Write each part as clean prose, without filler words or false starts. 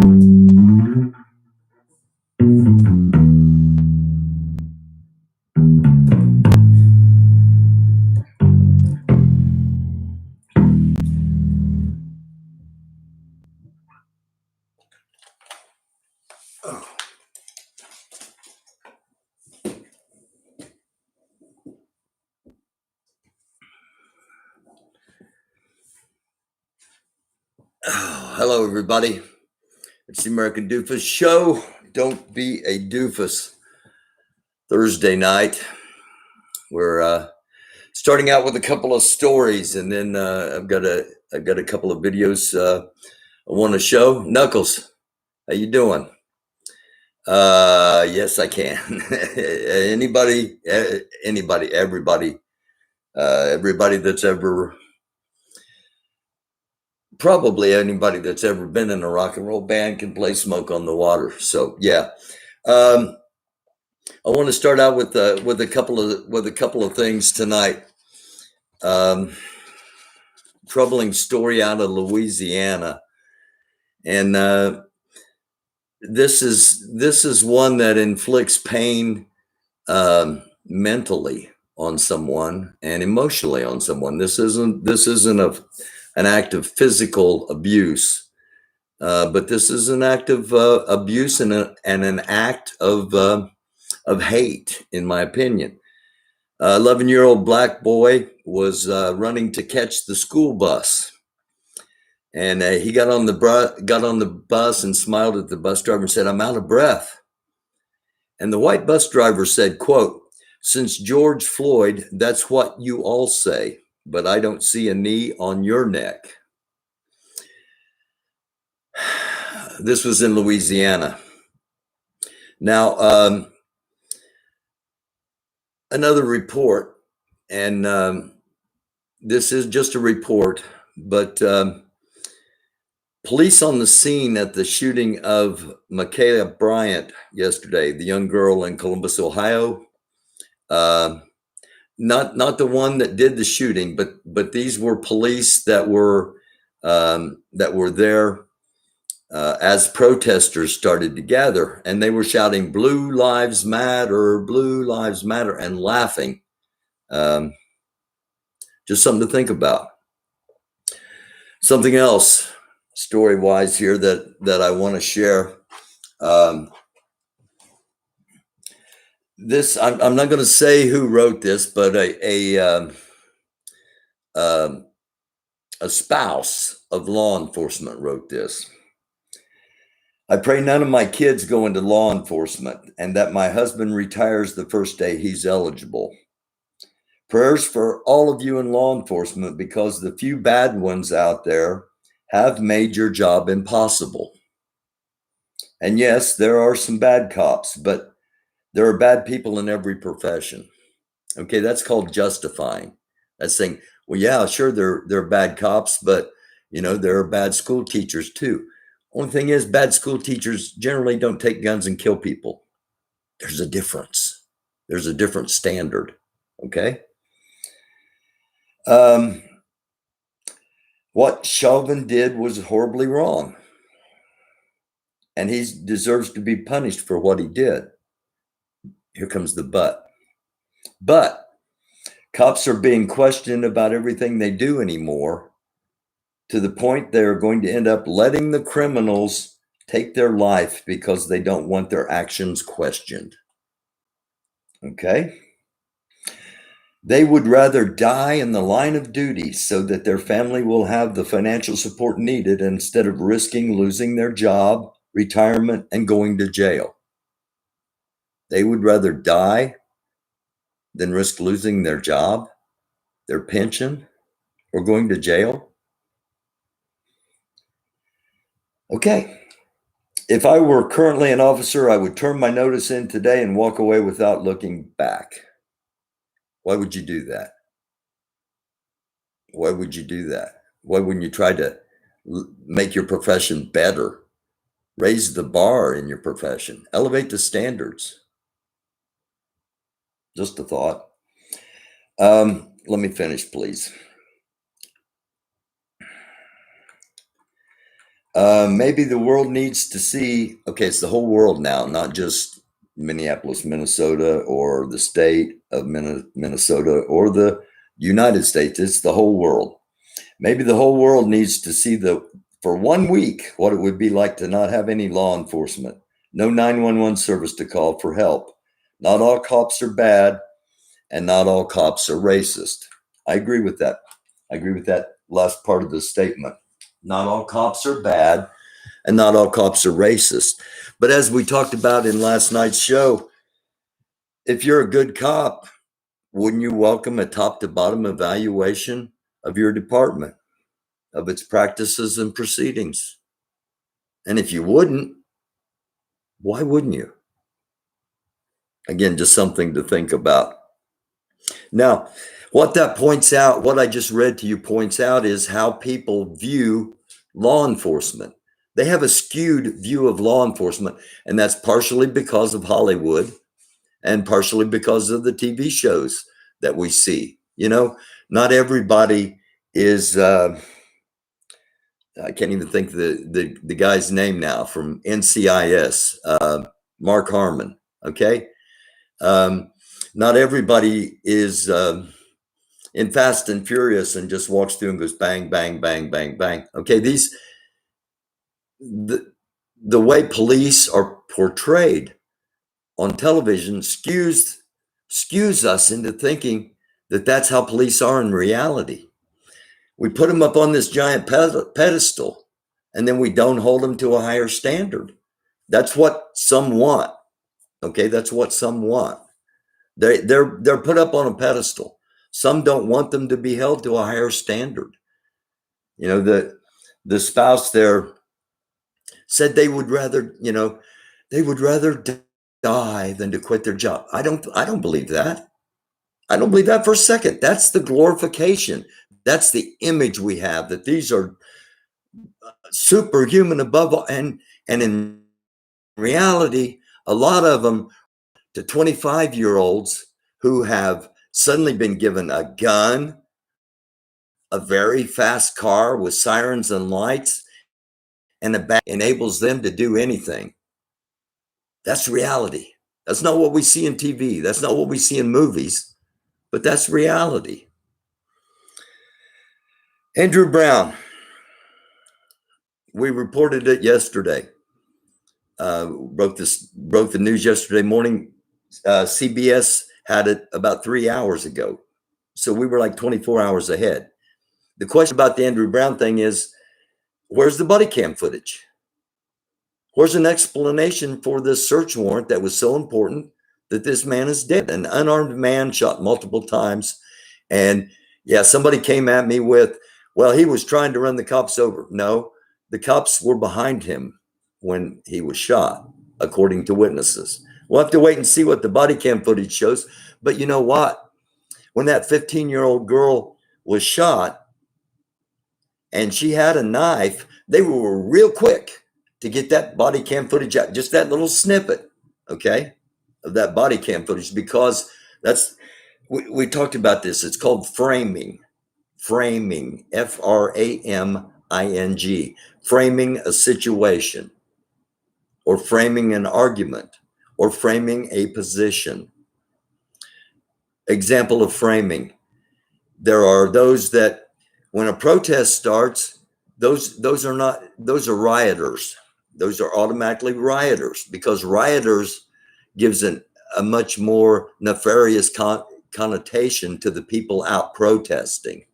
Hello, everybody. It's the American Doofus Show. Don't be a doofus. Thursday night. We're starting out with a couple of stories, and then I've got a couple of videos I want to show. Knuckles, how you doing? Yes, I can. Anybody, everybody that's ever. Probably anybody that's ever been in a rock and roll band can play Smoke on the Water. So yeah, I want to start out with a couple of things tonight. Troubling story out of Louisiana, and this is one that inflicts pain mentally on someone and emotionally on someone. This isn't an act of physical abuse, but this is an act of abuse and an act of hate, in my opinion. 11-year-old black boy was running to catch the school bus, and he got on the bus and smiled at the bus driver and said, "I'm out of breath." And the white bus driver said, quote, "Since George Floyd, that's what you all say, but I don't see a knee on your neck." This was in Louisiana. Now, another report, and this is just a report, but police on the scene at the shooting of Ma'Khia Bryant yesterday, the young girl in Columbus, Ohio. Not the one that did the shooting, but these were police that were there as protesters started to gather, and they were shouting "Blue Lives Matter, Blue Lives Matter," and laughing. Just something to think about. Something else, story-wise here, that I want to share. This I'm not going to say who wrote this, but a spouse of law enforcement wrote this. "I pray none of my kids go into law enforcement and that my husband retires the first day he's eligible. Prayers for all of you in law enforcement, because the few bad ones out there have made your job impossible. And yes, there are some bad cops, but there are bad people in every profession." Okay, that's called justifying. That's saying, well, yeah, sure, they're bad cops, but there are bad school teachers too. Only thing is, bad school teachers generally don't take guns and kill people. There's a difference. There's a different standard. Okay. What Chauvin did was horribly wrong, and he deserves to be punished for what he did. Here comes the but. But cops are being questioned about everything they do anymore, to the point they're going to end up letting the criminals take their life because they don't want their actions questioned. Okay? They would rather die in the line of duty so that their family will have the financial support needed, instead of risking losing their job, retirement, and going to jail. They would rather die than risk losing their job, their pension, or going to jail. Okay. If I were currently an officer, I would turn my notice in today and walk away without looking back. Why would you do that? Why would you do that? Why wouldn't you try to make your profession better? Raise the bar in your profession. Elevate the standards. Just a thought. Let me finish, please. Maybe the world needs to see, okay, it's the whole world now, not just Minneapolis, Minnesota, or the state of Minnesota or the United States. It's the whole world. Maybe the whole world needs to see for 1 week, what it would be like to not have any law enforcement, no 911 service to call for help. Not all cops are bad, and not all cops are racist. I agree with that. I agree with that last part of the statement. Not all cops are bad, and not all cops are racist. But as we talked about in last night's show, if you're a good cop, wouldn't you welcome a top to bottom evaluation of your department, of its practices and proceedings? And if you wouldn't, why wouldn't you? Again, just something to think about. Now, what that points out, what I just read to you points out, is how people view law enforcement. They have a skewed view of law enforcement, and that's partially because of Hollywood and partially because of the TV shows that we see. You know, not everybody is, I can't even think the guy's name now from NCIS, Mark Harmon, okay? Not everybody is in Fast and Furious and just walks through and goes bang, bang, bang, bang, bang. Okay, the way police are portrayed on television skews us into thinking that that's how police are in reality. We put them up on this giant pedestal, and then we don't hold them to a higher standard. That's what some want. Okay, that's what some want. They're put up on a pedestal. Some don't want them to be held to a higher standard. You know, the spouse there said they would rather die than to quit their job. I don't believe that. I don't believe that for a second. That's the glorification. That's the image we have, that these are superhuman above all. And in reality, a lot of them to 25-year-olds who have suddenly been given a gun, a very fast car with sirens and lights, and a bag enables them to do anything. That's reality. That's not what we see in TV. That's not what we see in movies, but that's reality. Andrew Brown, we reported it yesterday. Broke the news yesterday morning. CBS had it about 3 hours ago. So we were like 24 hours ahead. The question about the Andrew Brown thing is, where's the body cam footage? Where's an explanation for this search warrant that was so important that this man is dead? An unarmed man shot multiple times. And yeah, somebody came at me with, well, he was trying to run the cops over. No, the cops were behind him when he was shot, according to witnesses. We'll have to wait and see what the body cam footage shows. But you know what? When that 15-year-old girl was shot and she had a knife, they were real quick to get that body cam footage out, just that little snippet, okay, of that body cam footage, because we talked about this. It's called framing, Framing, framing a situation, or framing an argument, or framing a position. Example of framing. There are those that when a protest starts, those are rioters. Those are automatically rioters, because rioters gives a much more nefarious connotation to the people out protesting,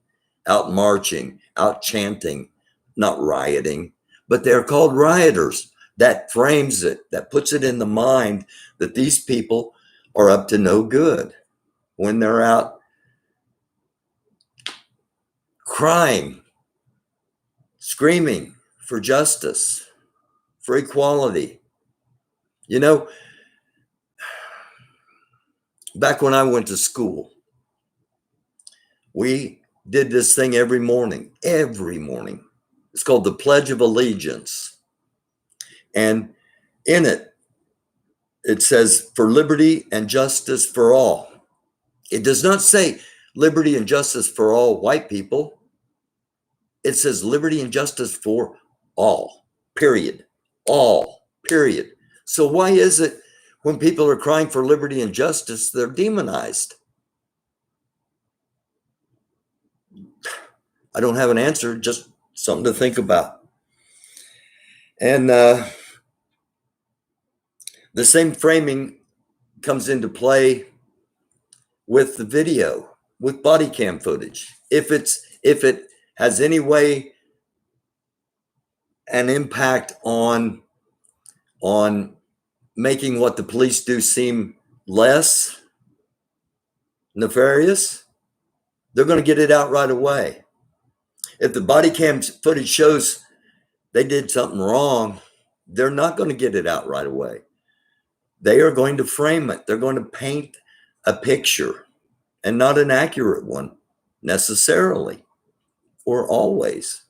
out marching, out chanting, not rioting, but they're called rioters. That frames it, that puts it in the mind that these people are up to no good when they're out crying, screaming for justice, for equality. You know, back when I went to school, we did this thing every morning. It's called the Pledge of Allegiance. And in it, it says, for liberty and justice for all. It does not say liberty and justice for all white people. It says liberty and justice for all. period. All, period. So why is it when people are crying for liberty and justice, they're demonized? I don't have an answer, just something to think about. And the same framing comes into play with the video, with body cam footage. If it has any way an impact on making what the police do seem less nefarious, they're going to get it out right away. If the body cam footage shows they did something wrong, they're not going to get it out right away. They are going to frame it. They're going to paint a picture, and not an accurate one necessarily or always.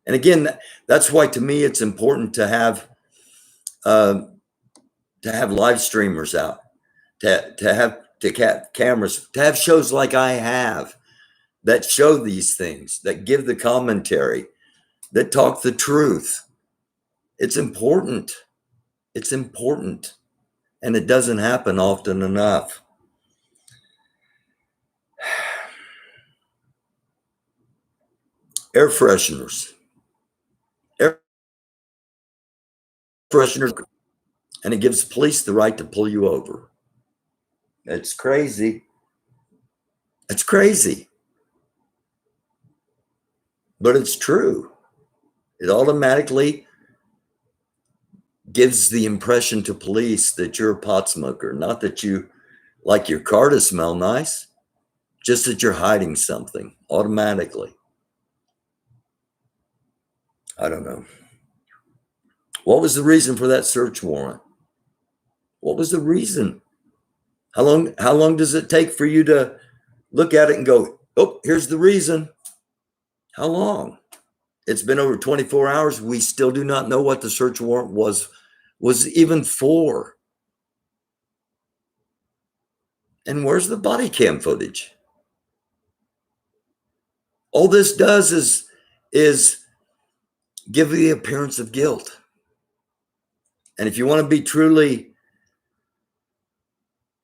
And again, that's why to me it's important to have live streamers out, to have cameras, to have shows like I have that show these things, that give the commentary, that talk the truth. It's important. It's important. And it doesn't happen often enough. Air fresheners. Air fresheners. And it gives police the right to pull you over. It's crazy. It's crazy. But it's true. It automatically gives the impression to police that you're a pot smoker, not that you like your car to smell nice, just that you're hiding something automatically. I don't know. What was the reason for that search warrant? What was the reason? How long does it take for you to look at it and go, oh, here's the reason? How long? It's been over 24 hours. We still do not know what the search warrant was even for. And where's the body cam footage? All this does is give the appearance of guilt. And if you want to be truly,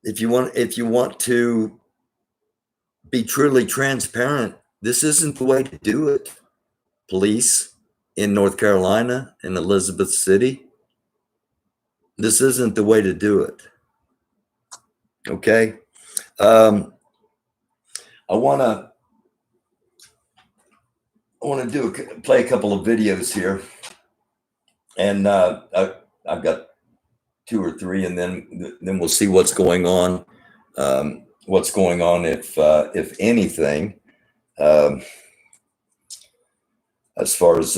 if you want to be truly transparent, this isn't the way to do it. Police in North Carolina, in Elizabeth City, this isn't the way to do it. Okay. I want to play a couple of videos here, and I've got 2 or 3, and then we'll see what's going on. What's going on, if anything, as far as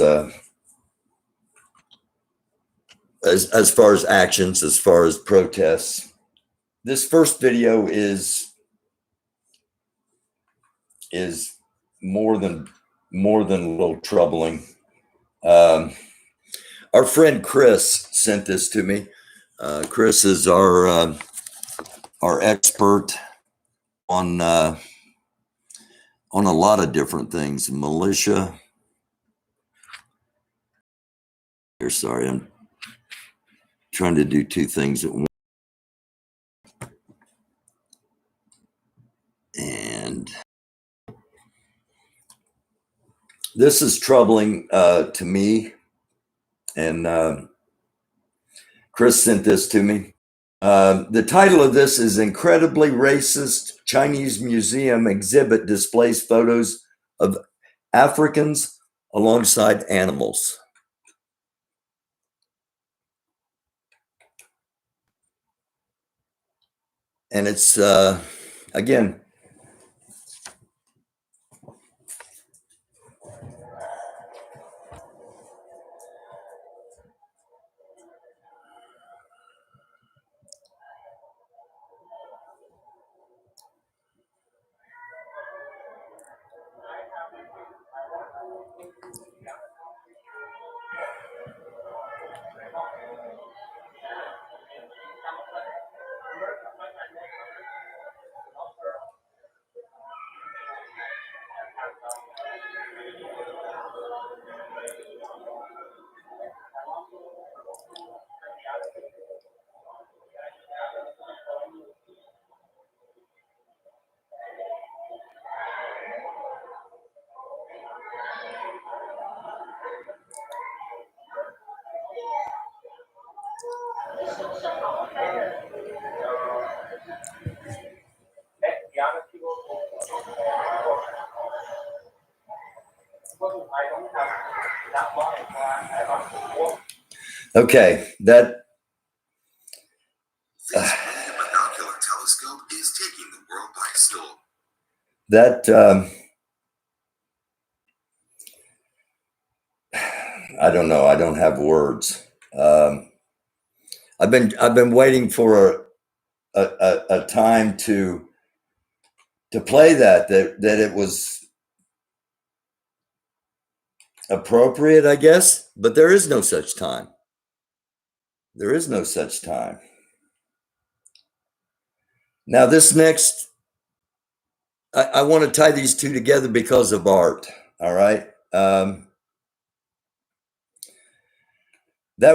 actions, as far as protests. This first video is more than a little troubling. Our friend Chris sent this to me. Chris is our expert on a lot of different things. Militia. Here, sorry, I'm trying to do 2 things at once. And this is troubling to me. And Chris sent this to me. The title of this is Incredibly Racist Chinese Museum Exhibit Displays Photos of Africans Alongside Animals. And it's, again, Okay, that Binocular telescope is taking the world by storm. that I don't know. I don't have words. I've been waiting for a time to play that it was appropriate, I guess, but there is no such time. There is no such time. Now, this next, I want to tie these two together because of art. All right. That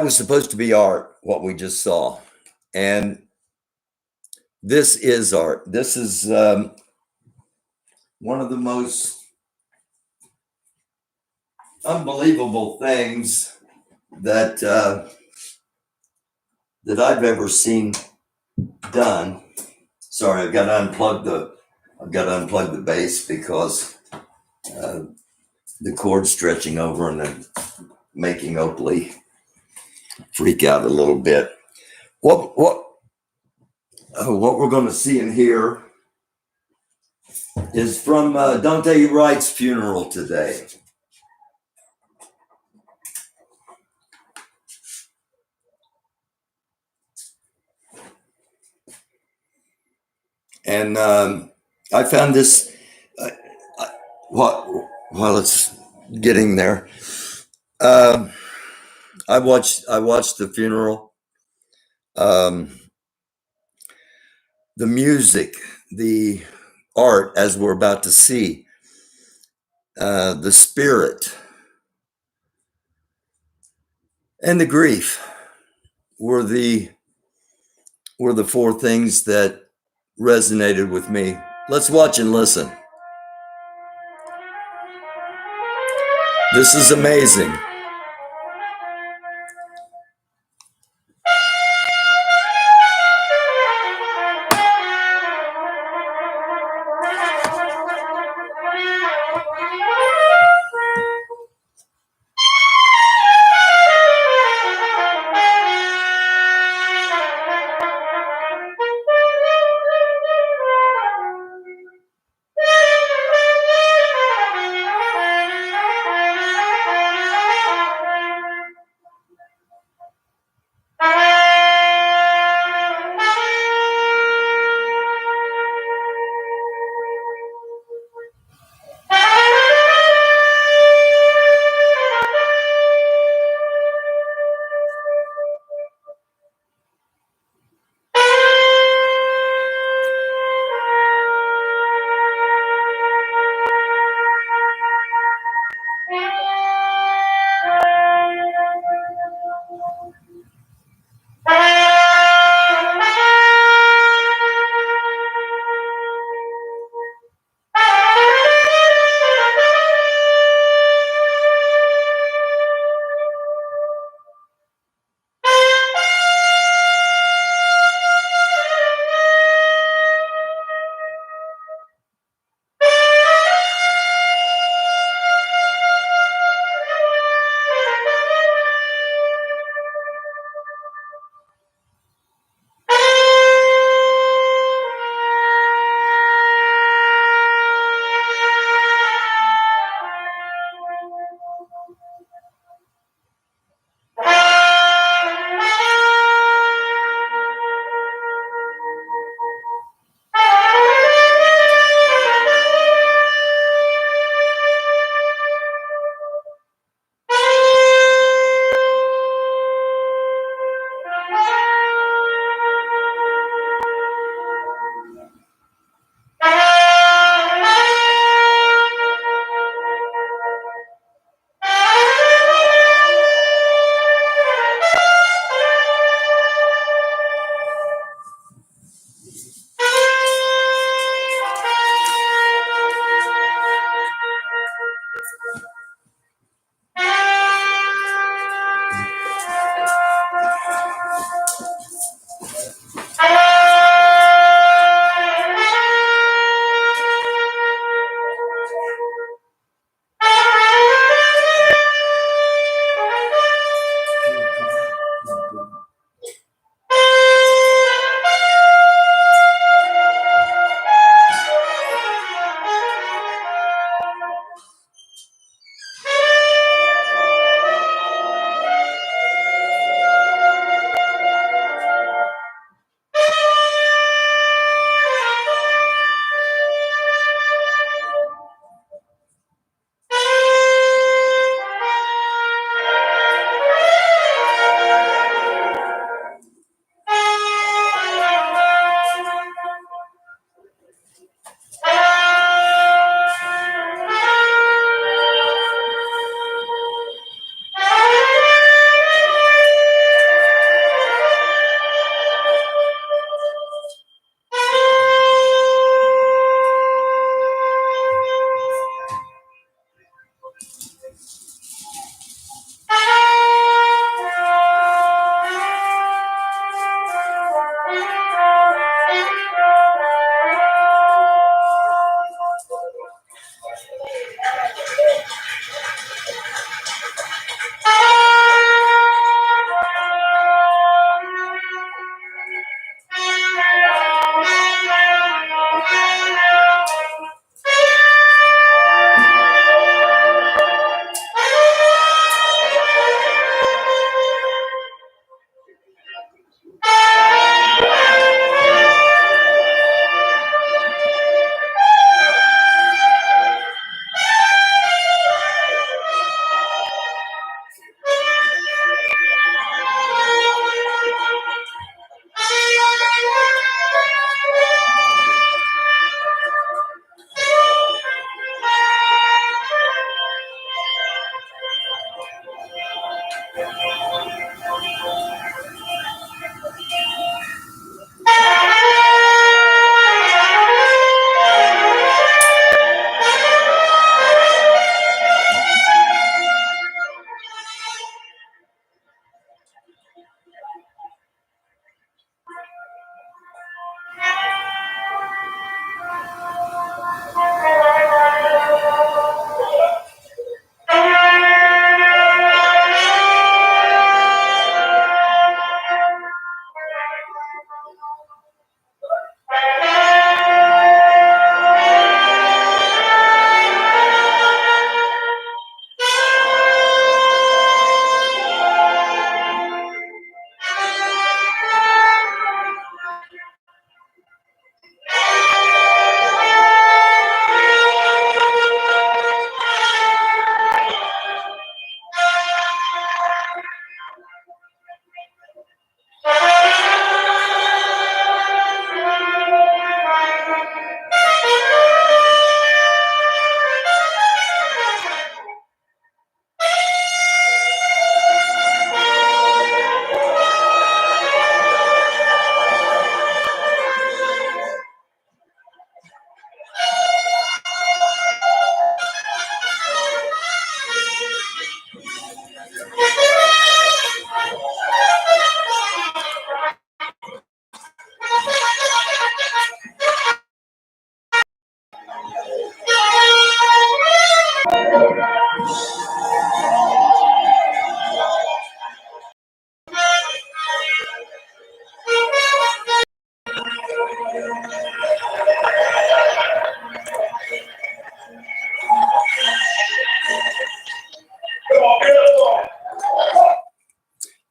was supposed to be art, what we just saw. And this is art. This is one of the most unbelievable things that that I've ever seen done. Sorry, I've got to unplug the bass because the cord's stretching over and then making Oakley freak out a little bit. What we're going to see in here is from Dante Wright's funeral today. And I found this while it's getting there. I watched the funeral. The music, the art, as we're about to see, the spirit, and the grief were the four things that resonated with me. Let's watch and listen. This is amazing.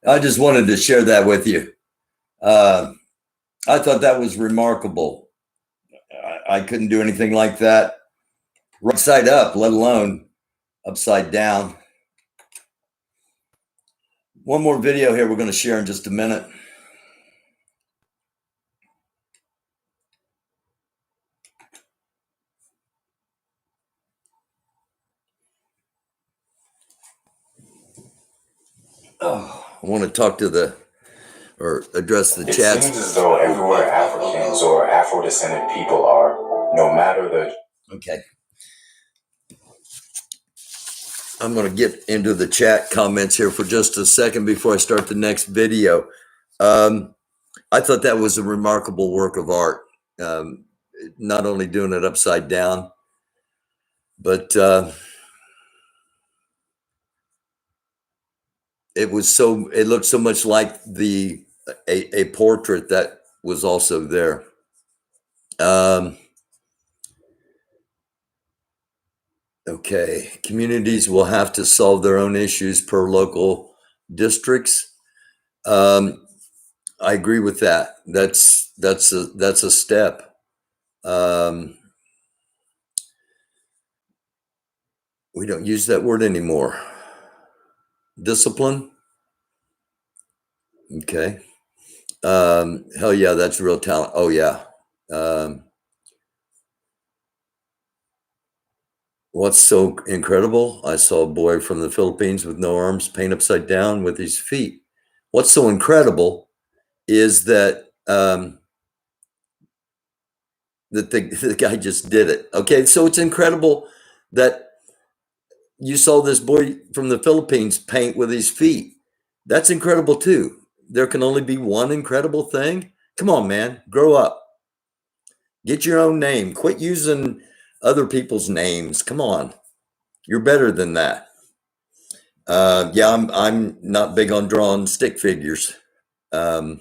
I just wanted to share that with you. I thought that was remarkable. I couldn't do anything like that right side up, let alone upside down. One more video here we're going to share in just a minute. Oh, I want to talk to or address the chat. It seems as though everywhere Africans or Afro-descended people are, no matter the... Okay. I'm going to get into the chat comments here for just a second before I start the next video. I thought that was a remarkable work of art. Not only doing it upside down, but it looked so much like a portrait that was also there. Okay, communities will have to solve their own issues per local districts. I agree with that. That's a step. We don't use that word anymore. Discipline. Okay. Hell yeah, that's real talent. Oh yeah. What's so incredible? I saw a boy from the Philippines with no arms paint upside down with his feet. What's so incredible is that the guy just did it. Okay, so it's incredible that you saw this boy from the Philippines paint with his feet. That's incredible too. There can only be one incredible thing. Come on, man, grow up. Get your own name. Quit using other people's names. Come on, you're better than that. Yeah, I'm not big on drawing stick figures. That's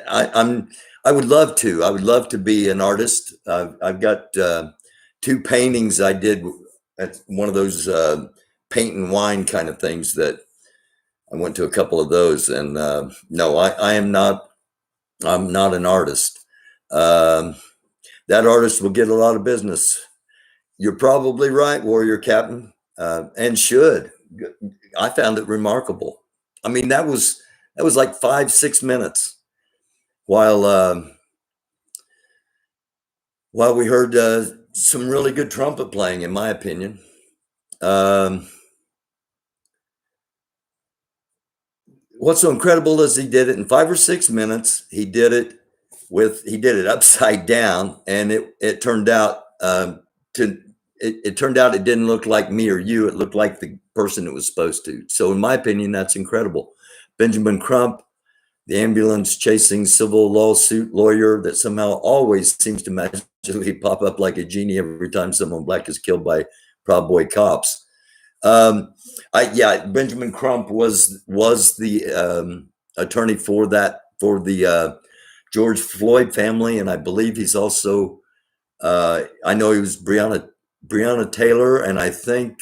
I would love to. I would love to be an artist. I've got 2 paintings I did at one of those paint and wine kind of things that I went to a couple of those. And no, I am not. I'm not an artist. That artist will get a lot of business. You're probably right, Warrior Captain, and should. I found it remarkable. I mean, that was like 5-6 minutes while we heard some really good trumpet playing, in my opinion. What's so incredible is he did it in 5 or 6 minutes. He did it upside down, and it turned out it turned out it didn't look like me or you. It looked like the person it was supposed to. So in my opinion, that's incredible. Benjamin Crump, the ambulance chasing civil lawsuit lawyer that somehow always seems to magically pop up like a genie every time someone black is killed by Proud Boy cops. Benjamin Crump was the attorney for the George Floyd family, and I believe he's also I know he was Breonna Taylor, and I think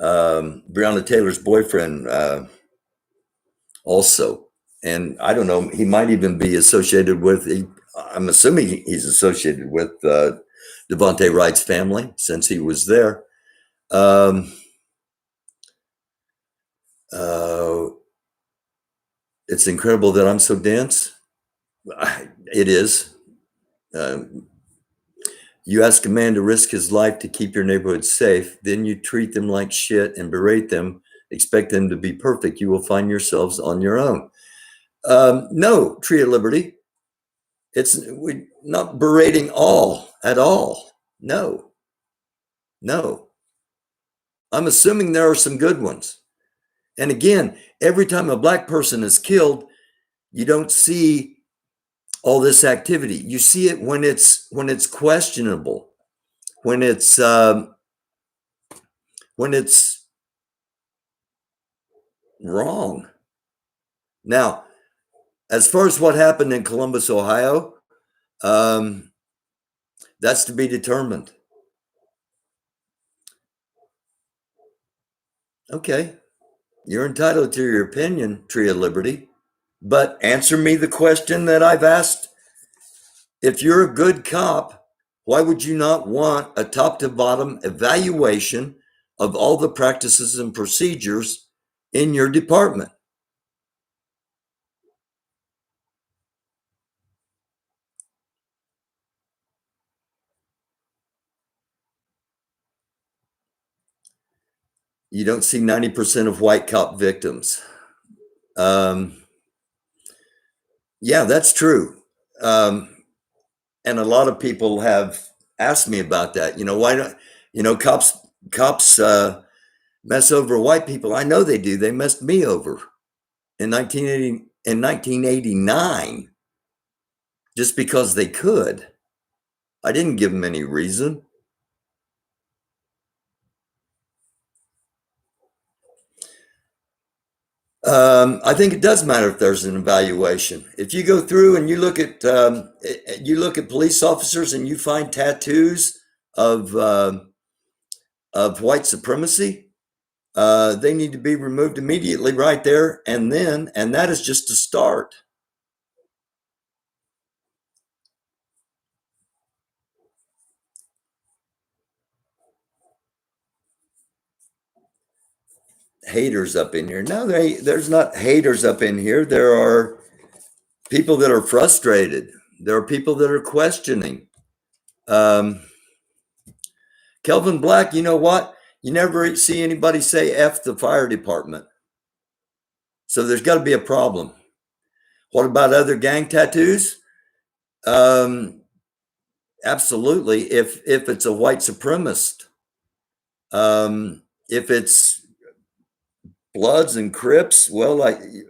Breonna Taylor's boyfriend also. And I don't know, he might even be associated with, I'm assuming he's associated with Devontae Wright's family since he was there. It's incredible that I'm so dense. It is. You ask a man to risk his life to keep your neighborhood safe, then you treat them like shit and berate them, expect them to be perfect. You will find yourselves on your own. No, Tree of Liberty. We're not berating all at all. No. I'm assuming there are some good ones. And again, every time a black person is killed, you don't see all this activity. You see it when it's questionable, when it's wrong. Now, as far as what happened in Columbus, Ohio, that's to be determined. Okay, you're entitled to your opinion, Tree of Liberty, but answer me the question that I've asked. If you're a good cop, why would you not want a top to bottom evaluation of all the practices and procedures in your department? You don't see 90% of white cop victims. Yeah, that's true. And a lot of people have asked me about that. Why don't, cops mess over white people? I know they do. They messed me over in 1989 just because they could. I didn't give them any reason. I think it does matter if there's an evaluation. If you go through and you look at police officers and you find tattoos of white supremacy, they need to be removed immediately, right there and then. And that is just a start. Haters up in here? No, there's not haters up in here. There are people that are frustrated. There are people that are questioning. Kelvin Black, you know what? You never see anybody say F the fire department. So there's got to be a problem. What about other gang tattoos? Absolutely. If it's a white supremacist, if it's Bloods and Crips, well,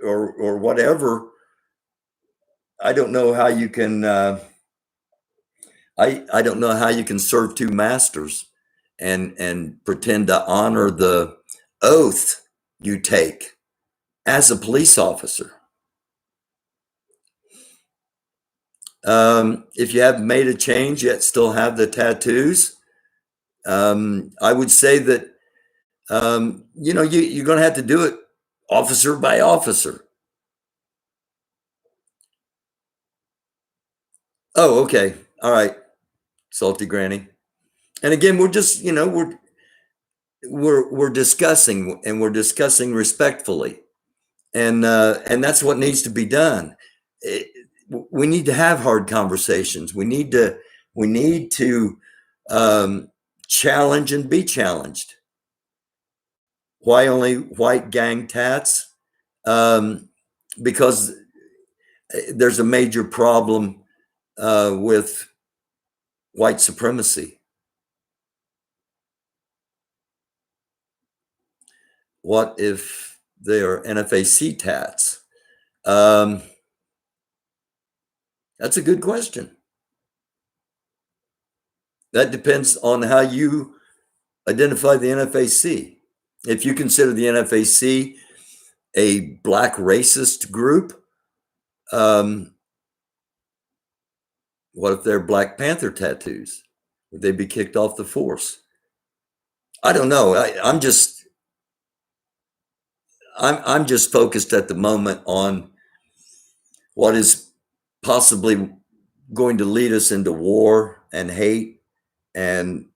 or whatever, I don't know how you can. I don't know how you can serve two masters and pretend to honor the oath you take as a police officer. If you haven't made a change yet, still have the tattoos, I would say that you're going to have to do it officer by officer. Oh, okay, all right, Salty Granny. And again, we're just we're discussing, and we're discussing respectfully, and that's what needs to be done. We need to have hard conversations. We need to challenge and be challenged. Why only white gang tats? Because there's a major problem with white supremacy. What if they are NFAC tats? That's a good question. That depends on how you identify the NFAC. If you consider the NFAC a black racist group, what if they're Black Panther tattoos? Would they be kicked off the force? I don't know. I'm just focused at the moment on what is possibly going to lead us into war and hate and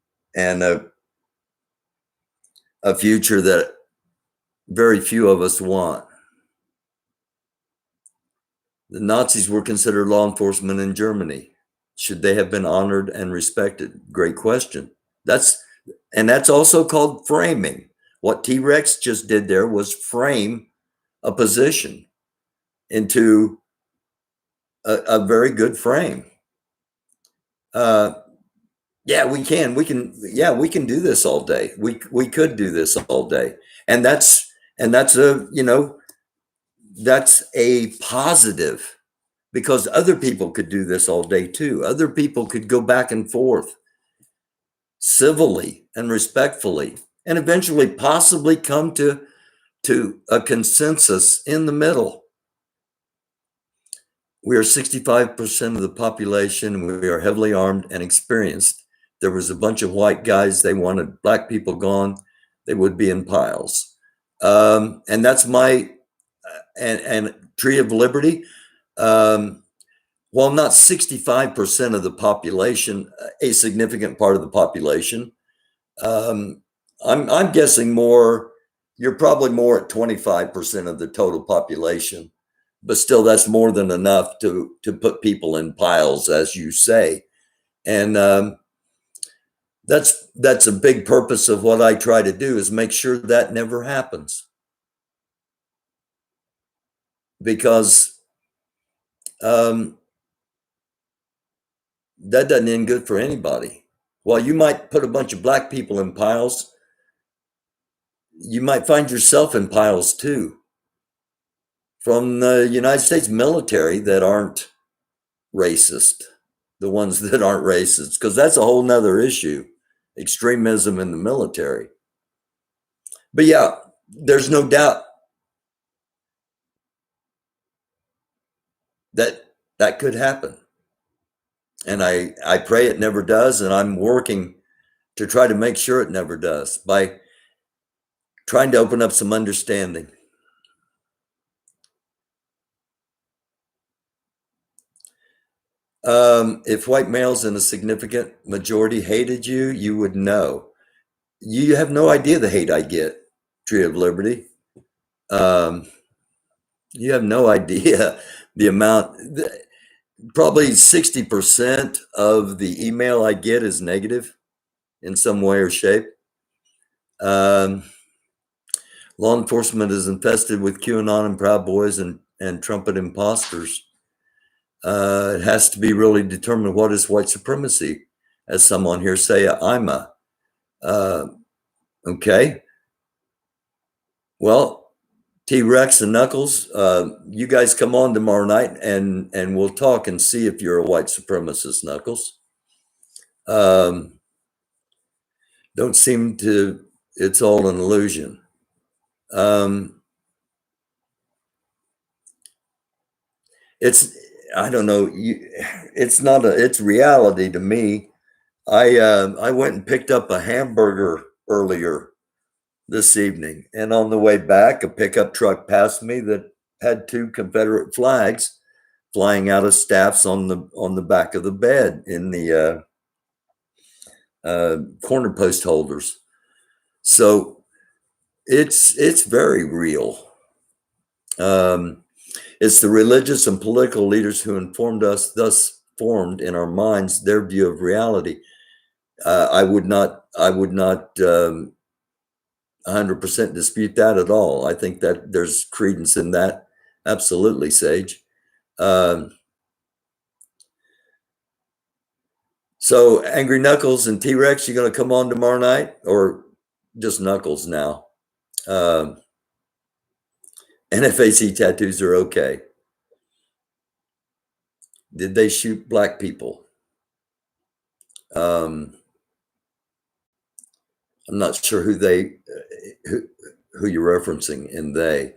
a future that very few of us want. The Nazis were considered law enforcement in Germany. Should they have been honored and respected? Great question. That's also called framing. What T-Rex just did there was frame a position into a very good frame. Yeah, we can do this all day. We could do this all day. And that's a positive, because other people could do this all day too. Other people could go back and forth civilly and respectfully, and eventually possibly come to a consensus in the middle. We are 65% of the population. We are heavily armed and experienced. There was a bunch of white guys. They wanted black people gone. They would be in piles. And that's my and Tree of Liberty. While not 65% of the population, a significant part of the population, I'm guessing more. You're probably more at 25% of the total population, but still, that's more than enough to put people in piles, as you say, and that's a big purpose of what I try to do is make sure that never happens, because that doesn't end good for anybody. While you might put a bunch of black people in piles, you might find yourself in piles too, from the United States military that aren't racist, the ones that aren't racist, because that's a whole nother issue, extremism in the military. But yeah, there's no doubt that that could happen. And I pray it never does. And I'm working to try to make sure it never does by trying to open up some understanding. If white males in a significant majority hated you, you would know. You have no idea the hate I get, Tree of Liberty. You have no idea the amount. Probably 60% of the email I get is negative in some way or shape. Law enforcement is infested with QAnon and Proud Boys and trumpet imposters. It has to be really determined what is white supremacy, as someone here say, I'm a. Okay. Well, T-Rex and Knuckles, you guys come on tomorrow night and we'll talk and see if you're a white supremacist, Knuckles. Don't seem to, it's all an illusion. It's, I don't know, it's not it's reality to me. I went and picked up a hamburger earlier this evening, and on the way back, a pickup truck passed me that had 2 Confederate flags flying out of staffs on the back of the bed in the corner post holders. So it's very real. It's the religious and political leaders who informed us, thus formed in our minds their view of reality. I would not 100% dispute that at all. I think that there's credence in that. Absolutely, Sage. So Angry Knuckles and T-Rex, you going to come on tomorrow night, or just Knuckles now? NFAC tattoos are okay. Did they shoot black people? I'm not sure who you're referencing in they.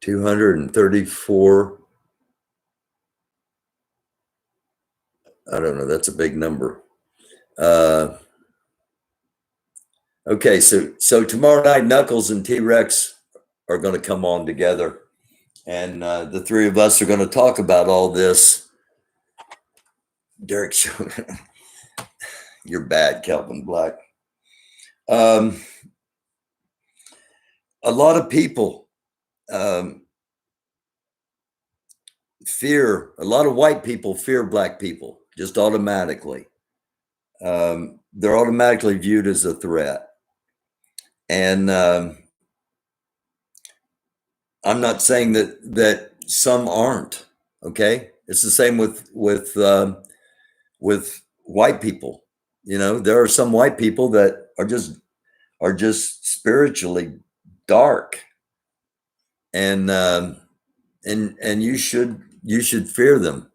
234. I don't know. That's a big number. Okay, so tomorrow night, Knuckles and T-Rex are going to come on together, and the 3 of us are going to talk about all this. Derek, you're bad, Kelvin Black. A lot of people fear, a lot of white people fear black people just automatically. They're automatically viewed as a threat. And I'm not saying that some aren't. Okay, it's the same with white people. You know, there are some white people that are just spiritually dark, and you should fear them.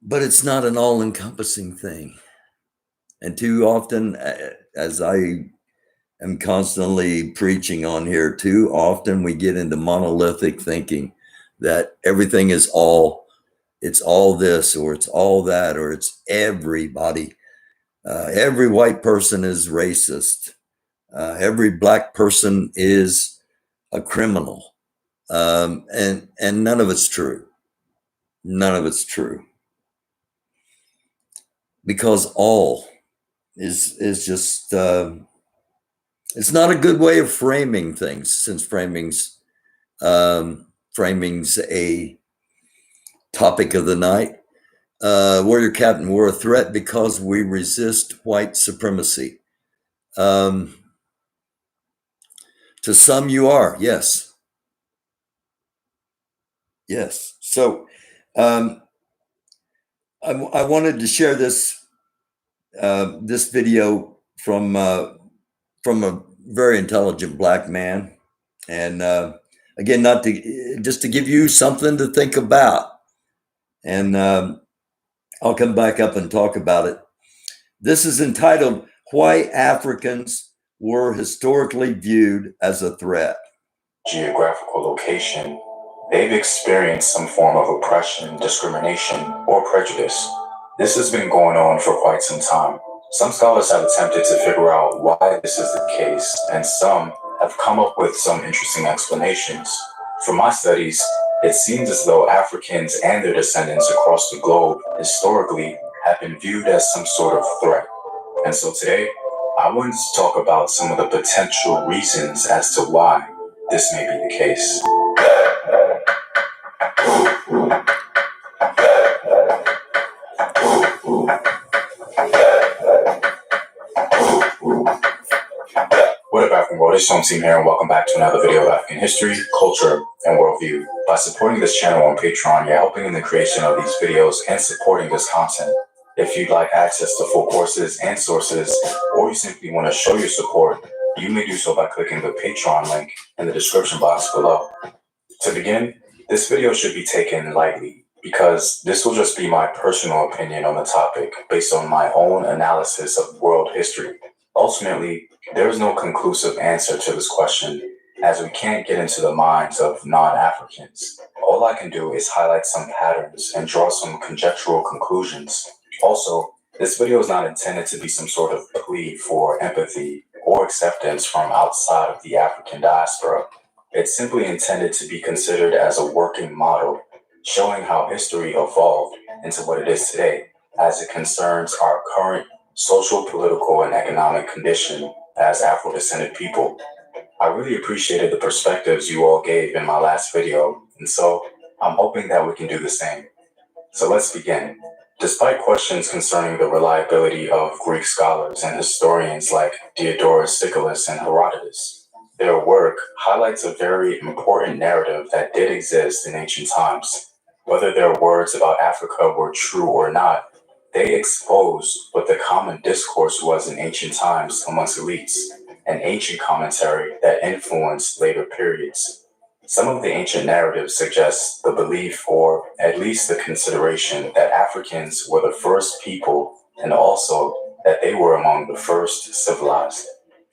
But it's not an all-encompassing thing. And too often, as I am constantly preaching on here. Too often we get into monolithic thinking that everything is it's all this, or it's all that, or it's everybody. Every white person is racist. Every black person is a criminal. And none of it's true. None of it's true. Because all is just it's not a good way of framing things, since framing's a topic of the night. Warrior Captain, we're a threat because we resist white supremacy. To some you are, yes. Yes. So I wanted to share this video from a very intelligent black man, and again, not to just to give you something to think about, and I'll come back up and talk about it. This is entitled "Why Africans Were Historically Viewed as a Threat." Geographical location, they've experienced some form of oppression, discrimination, or prejudice. This has been going on for quite some time. Some scholars have attempted to figure out why this is the case, and some have come up with some interesting explanations. From my studies, it seems as though Africans and their descendants across the globe historically have been viewed as some sort of threat. And so today, I wanted to talk about some of the potential reasons as to why this may be the case. What up, African world? It's Home Team here, and welcome back to another video of African history, culture, and worldview. By supporting this channel on Patreon, you're helping in the creation of these videos and supporting this content. If you'd like access to full courses and sources, or you simply want to show your support, you may do so by clicking the Patreon link in the description box below. To begin, this video should be taken lightly, because this will just be my personal opinion on the topic based on my own analysis of world history. Ultimately, there is no conclusive answer to this question, as we can't get into the minds of non-Africans. All I can do is highlight some patterns and draw some conjectural conclusions. Also, this video is not intended to be some sort of plea for empathy or acceptance from outside of the African diaspora. It's simply intended to be considered as a working model, showing how history evolved into what it is today, as it concerns our current social, political, and economic condition as Afro-descended people. I really appreciated the perspectives you all gave in my last video, and so I'm hoping that we can do the same. So let's begin. Despite questions concerning the reliability of Greek scholars and historians like Diodorus Siculus and Herodotus, their work highlights a very important narrative that did exist in ancient times. Whether their words about Africa were true or not, they exposed what the common discourse was in ancient times amongst elites, an ancient commentary that influenced later periods. Some of the ancient narratives suggest the belief, or at least the consideration, that Africans were the first people, and also that they were among the first civilized.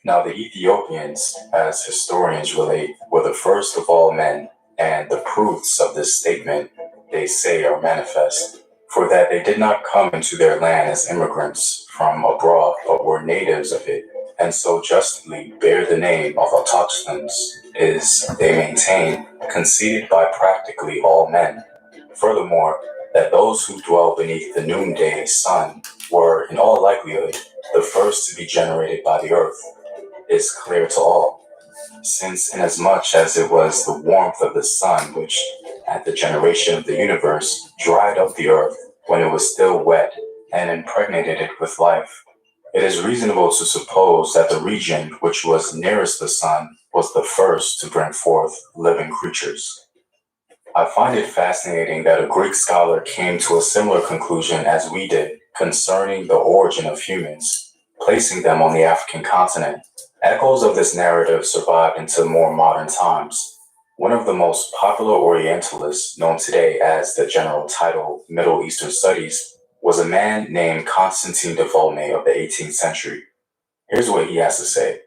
Now, the Ethiopians, as historians relate, were the first of all men, and the proofs of this statement, they say, are manifest. For that they did not come into their land as immigrants from abroad, but were natives of it, and so justly bear the name of autochthons, is, they maintain, conceded by practically all men. Furthermore, that those who dwell beneath the noonday sun were, in all likelihood, the first to be generated by the earth, is clear to all, since inasmuch as it was the warmth of the sun which, at the generation of the universe, dried up the earth when it was still wet and impregnated it with life, it is reasonable to suppose that the region which was nearest the sun was the first to bring forth living creatures. I find it fascinating that a Greek scholar came to a similar conclusion as we did concerning the origin of humans, placing them on the African continent. Echoes of this narrative survived into more modern times. One of the most popular Orientalists, known today as the general title Middle Eastern Studies, was a man named Constantine de Volney of the 18th century. Here's what he has to say.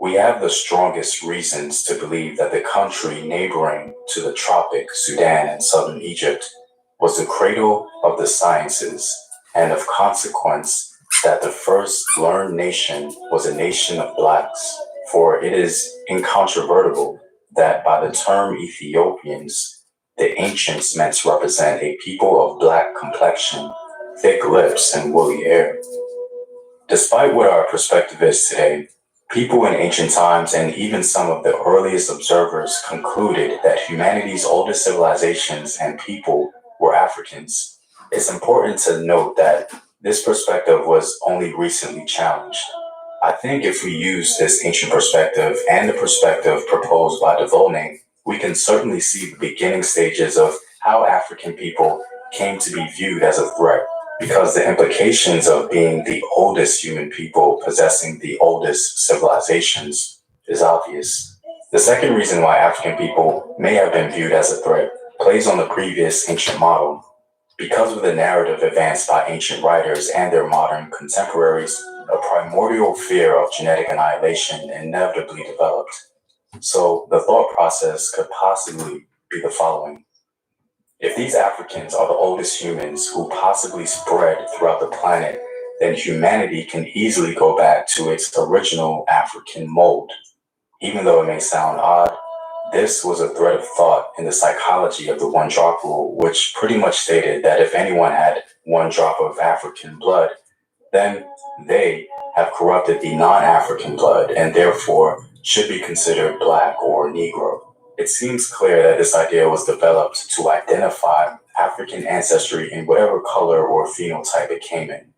We have the strongest reasons to believe that the country neighboring to the tropic, Sudan and southern Egypt, was the cradle of the sciences, and of consequence that the first learned nation was a nation of blacks, for it is incontrovertible that by the term Ethiopians, the ancients meant to represent a people of black complexion, thick lips, and woolly hair. Despite what our perspective is today, people in ancient times and even some of the earliest observers concluded that humanity's oldest civilizations and people were Africans. It's important to note that this perspective was only recently challenged. I think if we use this ancient perspective and the perspective proposed by de Volney, we can certainly see the beginning stages of how African people came to be viewed as a threat, because the implications of being the oldest human people possessing the oldest civilizations is obvious. The second reason why African people may have been viewed as a threat plays on the previous ancient model. Because of the narrative advanced by ancient writers and their modern contemporaries, a primordial fear of genetic annihilation inevitably developed. So the thought process could possibly be the following. If these Africans are the oldest humans who possibly spread throughout the planet, then humanity can easily go back to its original African mold. Even though it may sound odd, this was a thread of thought in the psychology of the one drop rule, which pretty much stated that if anyone had one drop of African blood, then they have corrupted the non-African blood and therefore should be considered black or Negro. It seems clear that this idea was developed to identify African ancestry in whatever color or phenotype it came in.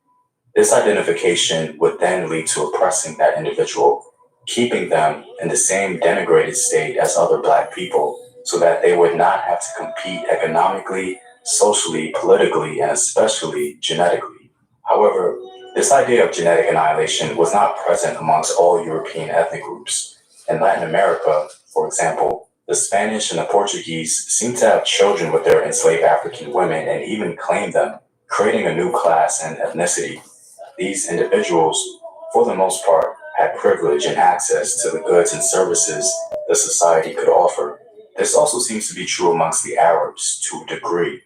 This identification would then lead to oppressing that individual, keeping them in the same denigrated state as other black people so that they would not have to compete economically, socially, politically, and especially genetically. However, this idea of genetic annihilation was not present amongst all European ethnic groups. In Latin America, for example, the Spanish and the Portuguese seem to have children with their enslaved African women and even claim them, creating a new class and ethnicity. These individuals, for the most part, had privilege and access to the goods and services the society could offer. This also seems to be true amongst the Arabs to a degree.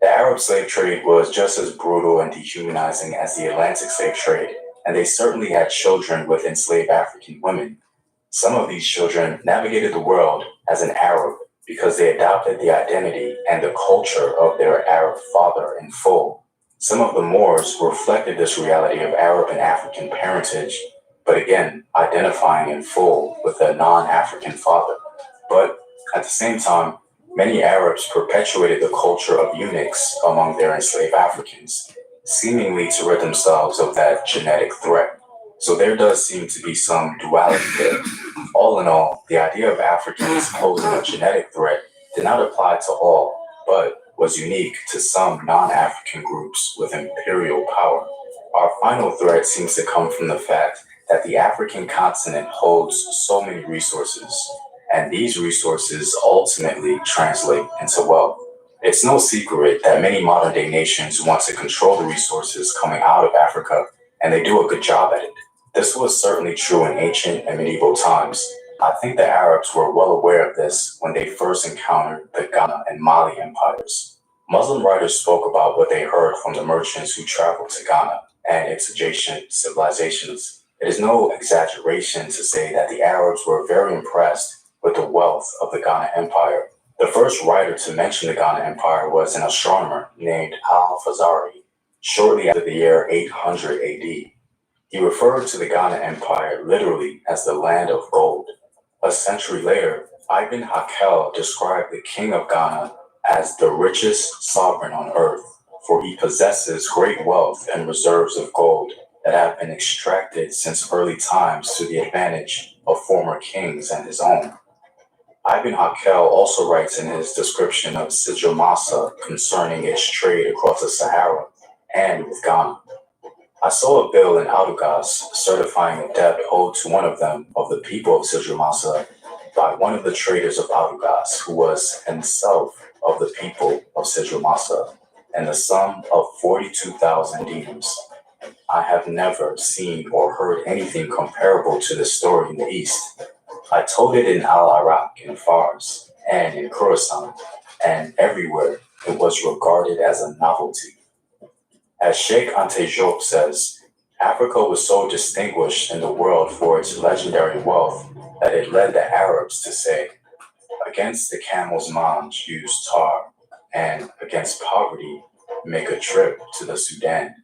The Arab slave trade was just as brutal and dehumanizing as the Atlantic slave trade, and they certainly had children with enslaved African women. Some of these children navigated the world as an Arab because they adopted the identity and the culture of their Arab father in full. Some of the Moors reflected this reality of Arab and African parentage, but again, identifying in full with a non-African father. But at the same time, many Arabs perpetuated the culture of eunuchs among their enslaved Africans, seemingly to rid themselves of that genetic threat. So there does seem to be some duality there. All in all, the idea of Africans posing a genetic threat did not apply to all, but was unique to some non-African groups with imperial power. Our final threat seems to come from the fact that the African continent holds so many resources, and these resources ultimately translate into wealth. It's no secret that many modern day nations want to control the resources coming out of Africa, and they do a good job at it. This was certainly true in ancient and medieval times. I think the Arabs were well aware of this when they first encountered the Ghana and Mali empires. Muslim writers spoke about what they heard from the merchants who traveled to Ghana and its adjacent civilizations. It is no exaggeration to say that the Arabs were very impressed with the wealth of the Ghana Empire. The first writer to mention the Ghana Empire was an astronomer named Al-Fazari, shortly after the year 800 AD. He referred to the Ghana Empire literally as the land of gold. A century later, Ibn Hakel described the king of Ghana as the richest sovereign on earth, for he possesses great wealth and reserves of gold that have been extracted since early times to the advantage of former kings and his own. Ibn Hakel also writes in his description of Sidra Massa concerning its trade across the Sahara and with Ghana. I saw a bill in Autogas certifying a debt owed to one of them of the people of Sidra Massa by one of the traders of Autogas, who was himself of the people of Sidra Massa, and the sum of 42,000 dinars. I have never seen or heard anything comparable to this story in the East. I told it in Al-Iraq, in Fars, and in Khorasan, and everywhere it was regarded as a novelty. As Sheikh Ante Diop says, Africa was so distinguished in the world for its legendary wealth that it led the Arabs to say, against the camel's mange use tar, and against poverty make a trip to the Sudan.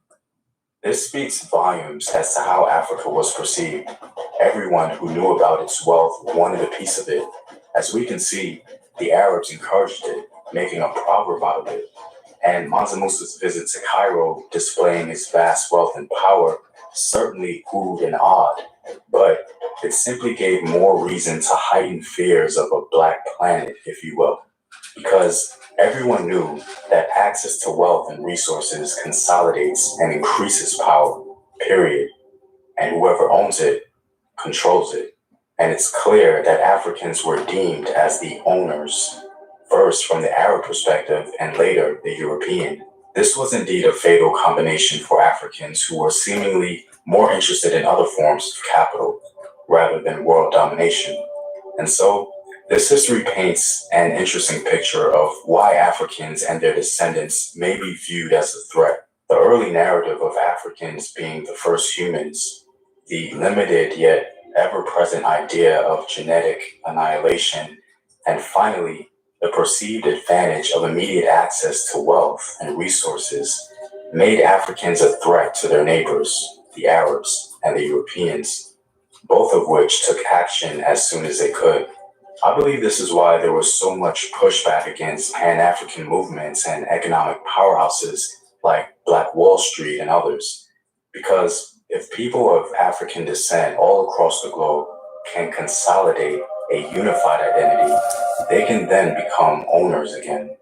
This speaks volumes as to how Africa was perceived. Everyone who knew about its wealth wanted a piece of it. As we can see, the Arabs encouraged it, making a proverb out of it. And Mansa Musa's visit to Cairo, displaying his vast wealth and power, certainly wooed and awed, but it simply gave more reason to heighten fears of a black planet, if you will, because everyone knew that access to wealth and resources consolidates and increases power, period. And whoever owns it controls it. And it's clear that Africans were deemed as the owners, first from the Arab perspective and later the European. This was indeed a fatal combination for Africans who were seemingly more interested in other forms of capital rather than world domination. And so, this history paints an interesting picture of why Africans and their descendants may be viewed as a threat. The early narrative of Africans being the first humans, the limited yet ever-present idea of genetic annihilation, and finally, the perceived advantage of immediate access to wealth and resources made Africans a threat to their neighbors, the Arabs and the Europeans, both of which took action as soon as they could. I believe this is why there was so much pushback against Pan-African movements and economic powerhouses like Black Wall Street and others. Because if people of African descent all across the globe can consolidate a unified identity, they can then become owners again.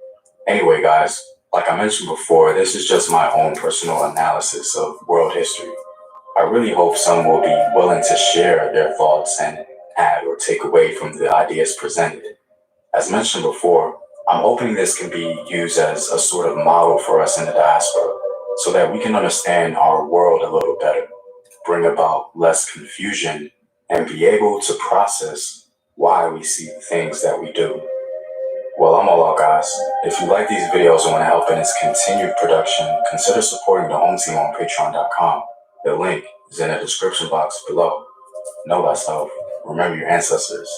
Anyway, guys, like I mentioned before, this is just my own personal analysis of world history. I really hope some will be willing to share their thoughts and add or take away from the ideas presented. As mentioned before, I'm hoping this can be used as a sort of model for us in the diaspora so that we can understand our world a little better, bring about less confusion, and be able to process why we see the things that we do. Well, I'm all out, guys. If you like these videos and want to help in its continued production, consider supporting the Home Team on Patreon.com. The link is in the description box below. Know thyself. Remember your ancestors.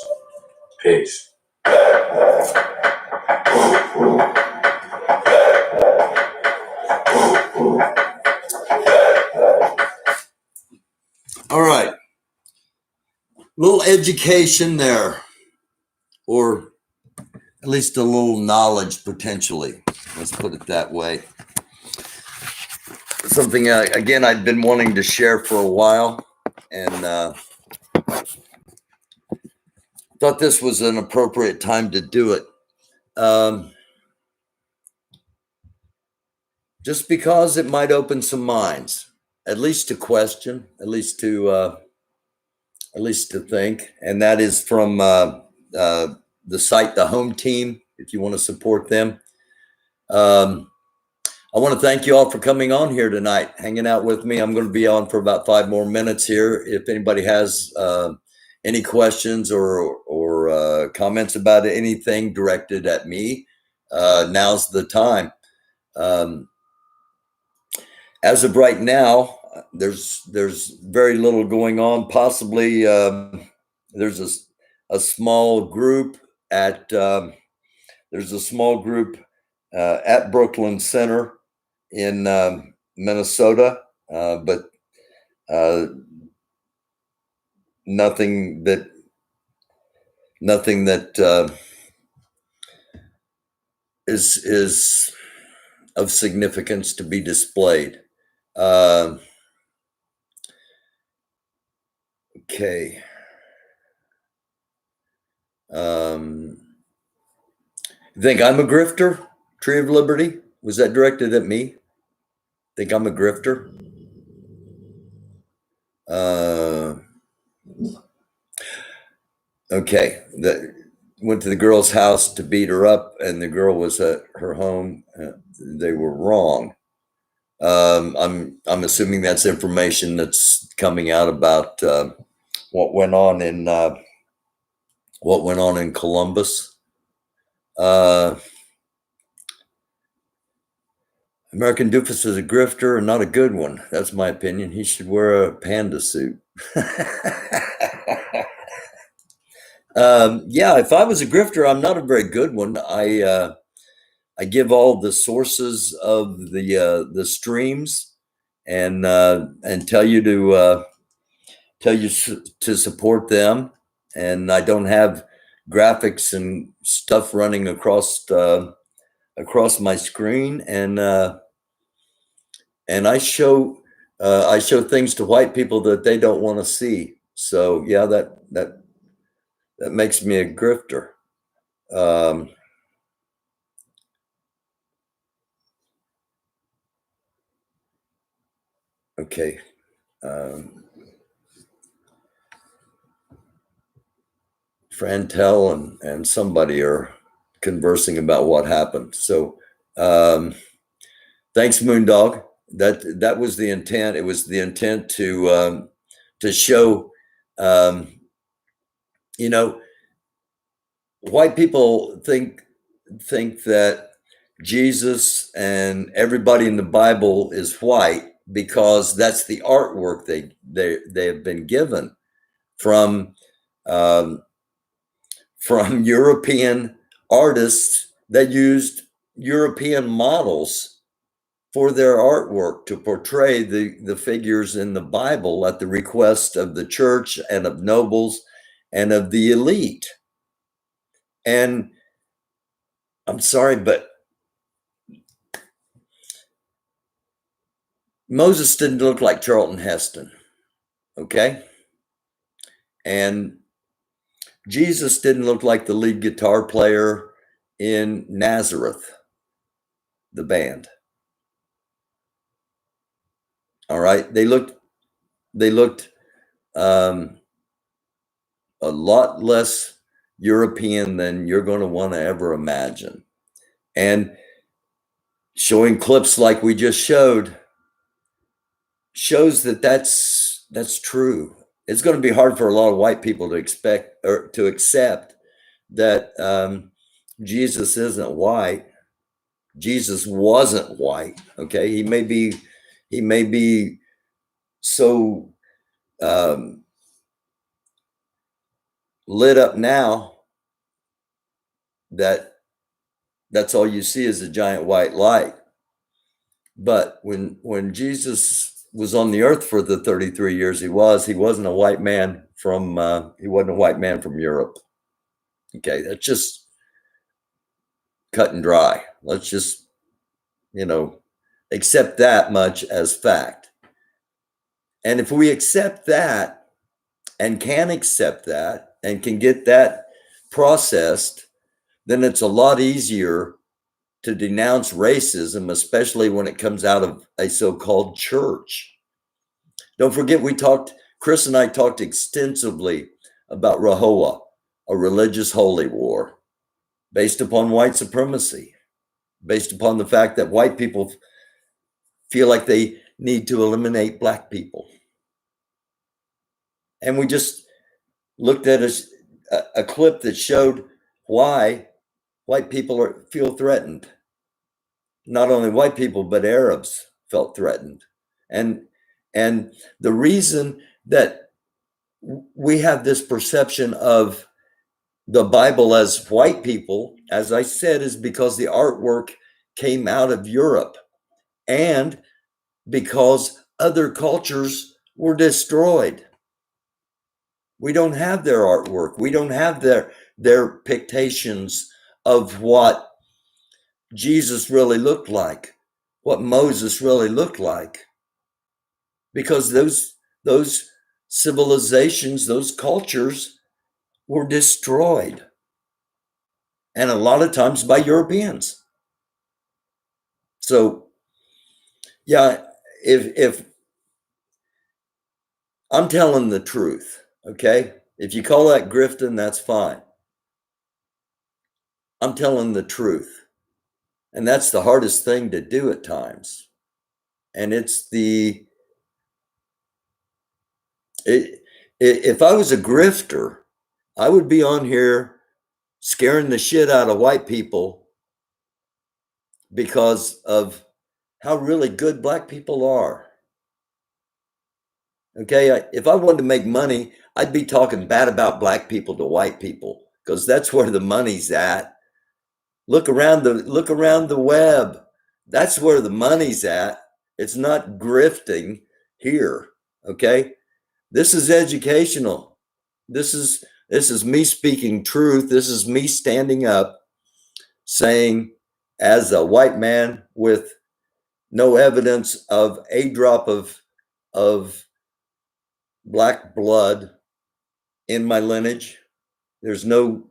Peace. All right. Little education there, or at least a little knowledge potentially. Let's put it that way. Something, again, I'd been wanting to share for a while, and thought this was an appropriate time to do it. Just because it might open some minds, at least to question, at least to think. And that is from the site, the Home Team, if you want to support them. I want to thank you all for coming on here tonight, hanging out with me. I'm going to be on for about 5 more minutes here. If anybody has any questions or comments about anything directed at me, now's the time. As of right now, there's very little going on. Possibly there's a small group at Brooklyn Center in Minnesota, but nothing that is of significance to be displayed. Okay. You think I'm a grifter? Tree of Liberty? Was that directed at me? Think I'm a grifter? Okay. Went to the girl's house to beat her up, and the girl was at her home. They were wrong. I'm assuming that's information that's coming out about what went on in Columbus. American Doofus is a grifter and not a good one. That's my opinion. He should wear a panda suit. Yeah, if I was a grifter, I'm not a very good one. I give all the sources of the streams and tell you to support them. And I don't have graphics and stuff running across my screen. And I show things to white people that they don't want to see. So yeah, that makes me a grifter. Okay. Frantel and somebody are conversing about what happened. So thanks, Moondog. That was the intent. It was the intent to show, white people think that Jesus and everybody in the Bible is white because that's the artwork they have been given from European artists that used European models for their artwork to portray the figures in the Bible at the request of the church and of nobles and of the elite. And I'm sorry, but Moses didn't look like Charlton Heston, okay? And Jesus didn't look like the lead guitar player in Nazareth, the band. All right, they looked a lot less European than you're going to want to ever imagine. And showing clips like we just showed shows that that's true. It's going to be hard for a lot of white people to expect or to accept that Jesus isn't white. Jesus wasn't white. Okay, he may be so lit up now that that's all you see is a giant white light. But when Jesus was on the earth for the 33 years he wasn't a white man from Europe. Okay, that's just cut and dry. Let's just accept that much as fact. And if we accept that and can accept that and can get that processed, then it's a lot easier to denounce racism, especially when it comes out of a so-called church. Don't forget, Chris and I talked extensively about RAHOWA, a religious holy war based upon white supremacy, based upon the fact that white people feel like they need to eliminate black people. And we just looked at a clip that showed why white people feel threatened. Not only white people, but Arabs felt threatened. And the reason that we have this perception of the Bible as white people, as I said, is because the artwork came out of Europe and because other cultures were destroyed. We don't have their artwork. We don't have their depictions of what Jesus really looked like, what Moses really looked like, because those civilizations, those cultures were destroyed, and a lot of times by Europeans. So yeah, if I'm telling the truth, okay, if you call that grifting, that's fine. I'm telling the truth. And that's the hardest thing to do at times. And it's if I was a grifter, I would be on here scaring the shit out of white people because of how really good black people are. Okay, if I wanted to make money, I'd be talking bad about black people to white people because that's where the money's at. Look around the web. That's where the money's at. It's not grifting here. Okay, this is educational. This is me speaking truth. This is me standing up, saying, as a white man with no evidence of a drop of black blood in my lineage. There's no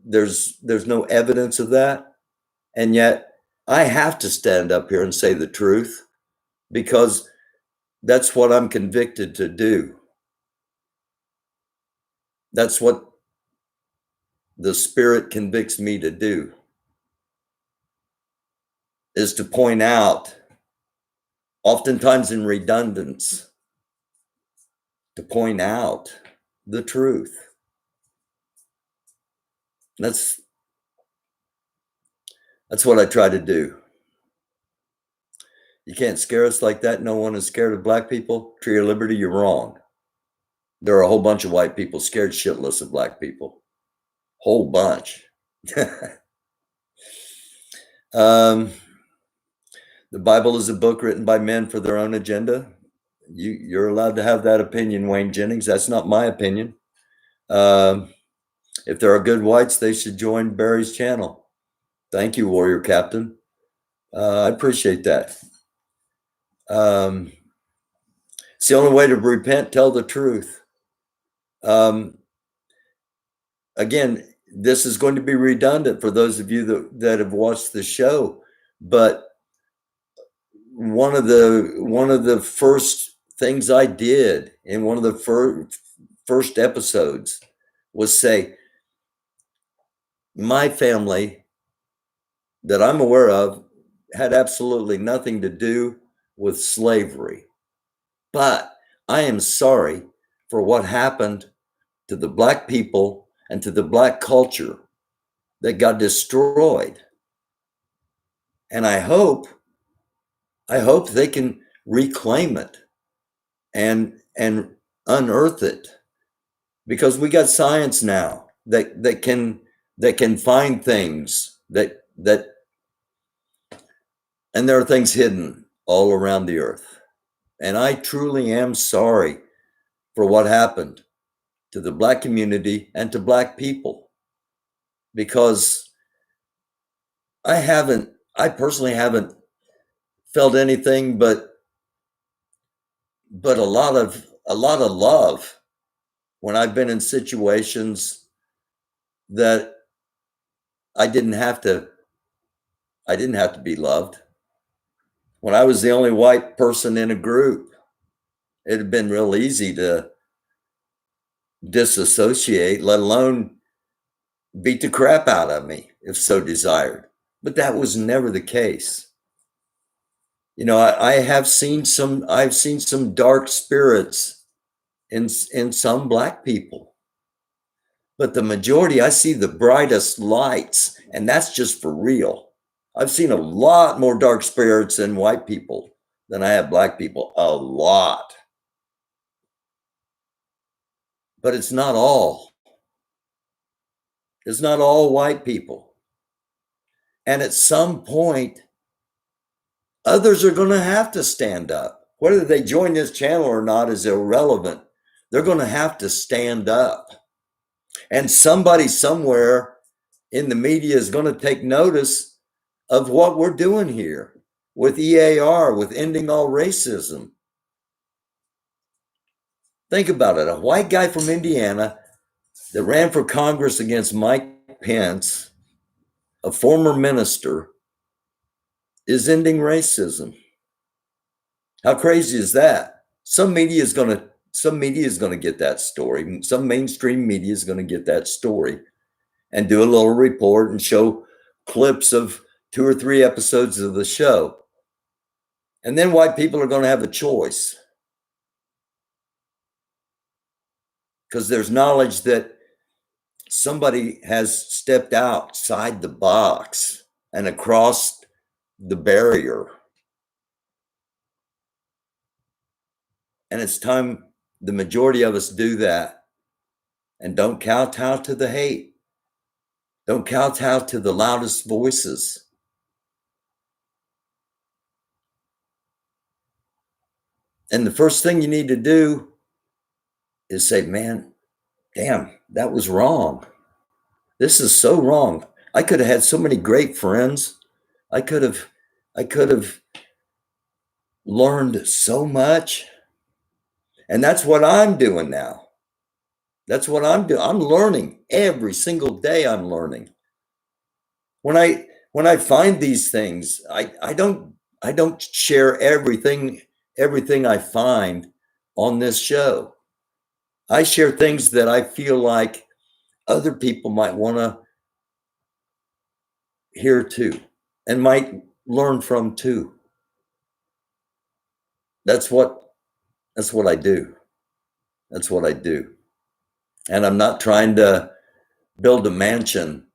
evidence of that. And yet I have to stand up here and say the truth because that's what I'm convicted to do. That's what the Spirit convicts me to do, is to point out, oftentimes in redundance, to point out the truth. That's what I try to do. You can't scare us like that. No one is scared of black people. Tree of Liberty, you're wrong. There are a whole bunch of white people scared shitless of black people. Whole bunch. The Bible is a book written by men for their own agenda. You're allowed to have that opinion, Wayne Jennings. That's not my opinion. If there are good whites, they should join Barry's channel. Thank you, Warrior Captain. I appreciate that. It's the only way to repent, tell the truth. Again, this is going to be redundant for those of you that have watched the show, but one of the first things I did in one of the first episodes was say, my family that I'm aware of had absolutely nothing to do with slavery, but I am sorry for what happened to the black people and to the black culture that got destroyed. And I hope they can reclaim it and unearth it, because we got science now that can find things that and there are things hidden all around the earth. And I truly am sorry for what happened to the black community and to black people, because I personally haven't felt anything but a lot of love when I've been in situations that I didn't have to be loved. When I was the only white person in a group, it had been real easy to disassociate, let alone beat the crap out of me if so desired. But that was never the case. You know, I've seen some dark spirits in some black people, but the majority, I see the brightest lights, and that's just for real. I've seen a lot more dark spirits in white people than I have black people, a lot. But it's not all. It's not all white people. And at some point, others are going to have to stand up. Whether they join this channel or not is irrelevant. They're going to have to stand up. And somebody somewhere in the media is going to take notice of what we're doing here with EAR, with ending all racism. Think about it. A white guy from Indiana that ran for Congress against Mike Pence, a former minister, is ending racism. How crazy is that? Some media is going to get that story. Some mainstream media is going to get that story and do a little report and show clips of 2 or 3 episodes of the show. And then white people are going to have a choice, because there's knowledge that somebody has stepped outside the box and across the barrier. And it's time the majority of us do that and don't kowtow to the hate. Don't kowtow to the loudest voices. And the first thing you need to do is say, man, damn, that was wrong. This is so wrong. I could have had so many great friends. I could have learned so much. And that's what I'm doing now. That's what I'm doing. I'm learning every single day. I'm learning. When I find these things, I don't share everything I find on this show. I share things that I feel like other people might want to hear too, and might learn from too. That's what I do. That's what I do. And I'm not trying to build a mansion.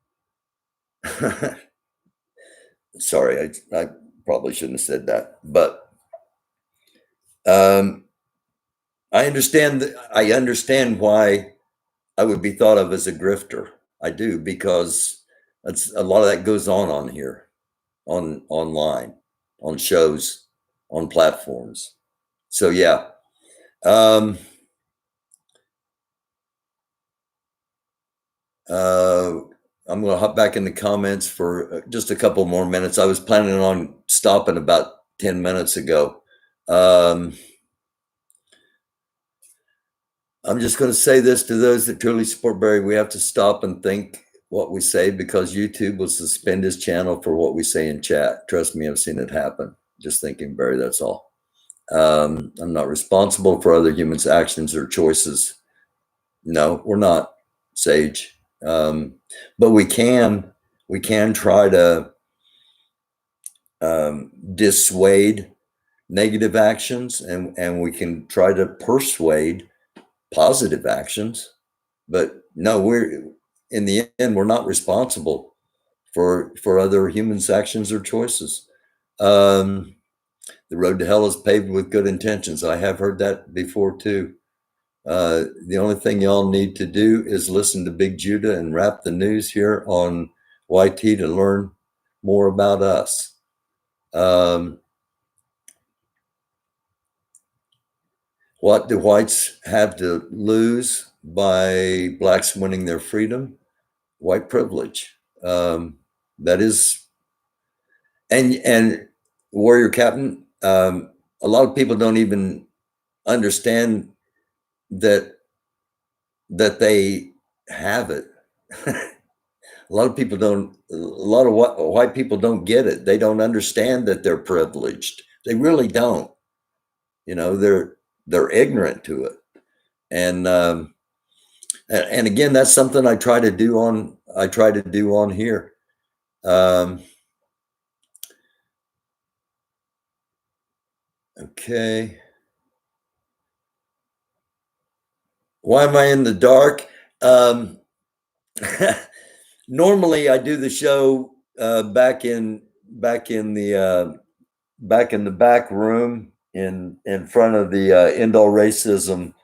Sorry, I probably shouldn't have said that, but I understand why I would be thought of as a grifter. I do, because that's a lot of that goes on here, online, on shows, on platforms. So yeah. I'm going to hop back in the comments for just a couple more minutes. I was planning on stopping about 10 minutes ago. I'm just going to say this to those that truly support Barry. We have to stop and think what we say, because YouTube will suspend his channel for what we say in chat. Trust me, I've seen it happen. Just thinking, Barry, that's all. I'm not responsible for other humans' actions or choices. No, we're not, Sage. But we can try to dissuade negative actions, and we can try to persuade positive actions. But no, in the end, we're not responsible for other humans' actions or choices. The road to hell is paved with good intentions. I have heard that before too. The only thing y'all need to do is listen to Big Judah and Wrap the News here on YT to learn more about us. What do whites have to lose by blacks winning their freedom? White privilege. That is, and Warrior Captain, a lot of people don't even understand that they have it. A lot of white people don't get it. They don't understand that they're privileged. They really don't. You know, they're ignorant to it. And again, that's something I try to do on here. Okay. Why am I in the dark? Normally I do the show back in the back room in front of the End All Racism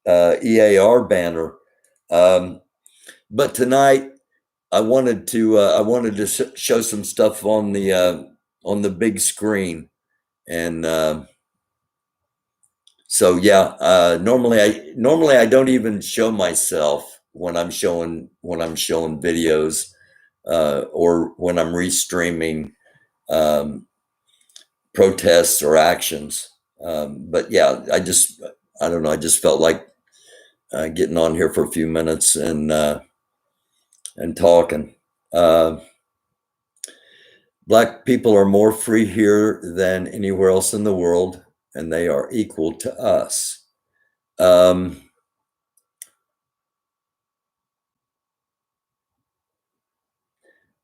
EAR banner. But tonight I wanted to show some stuff on the big screen, and so yeah. Normally I don't even show myself when I'm showing videos, or when I'm restreaming protests or actions. But yeah, I don't know. I just felt like getting on here for a few minutes and talking. Black people are more free here than anywhere else in the world, and they are equal to us.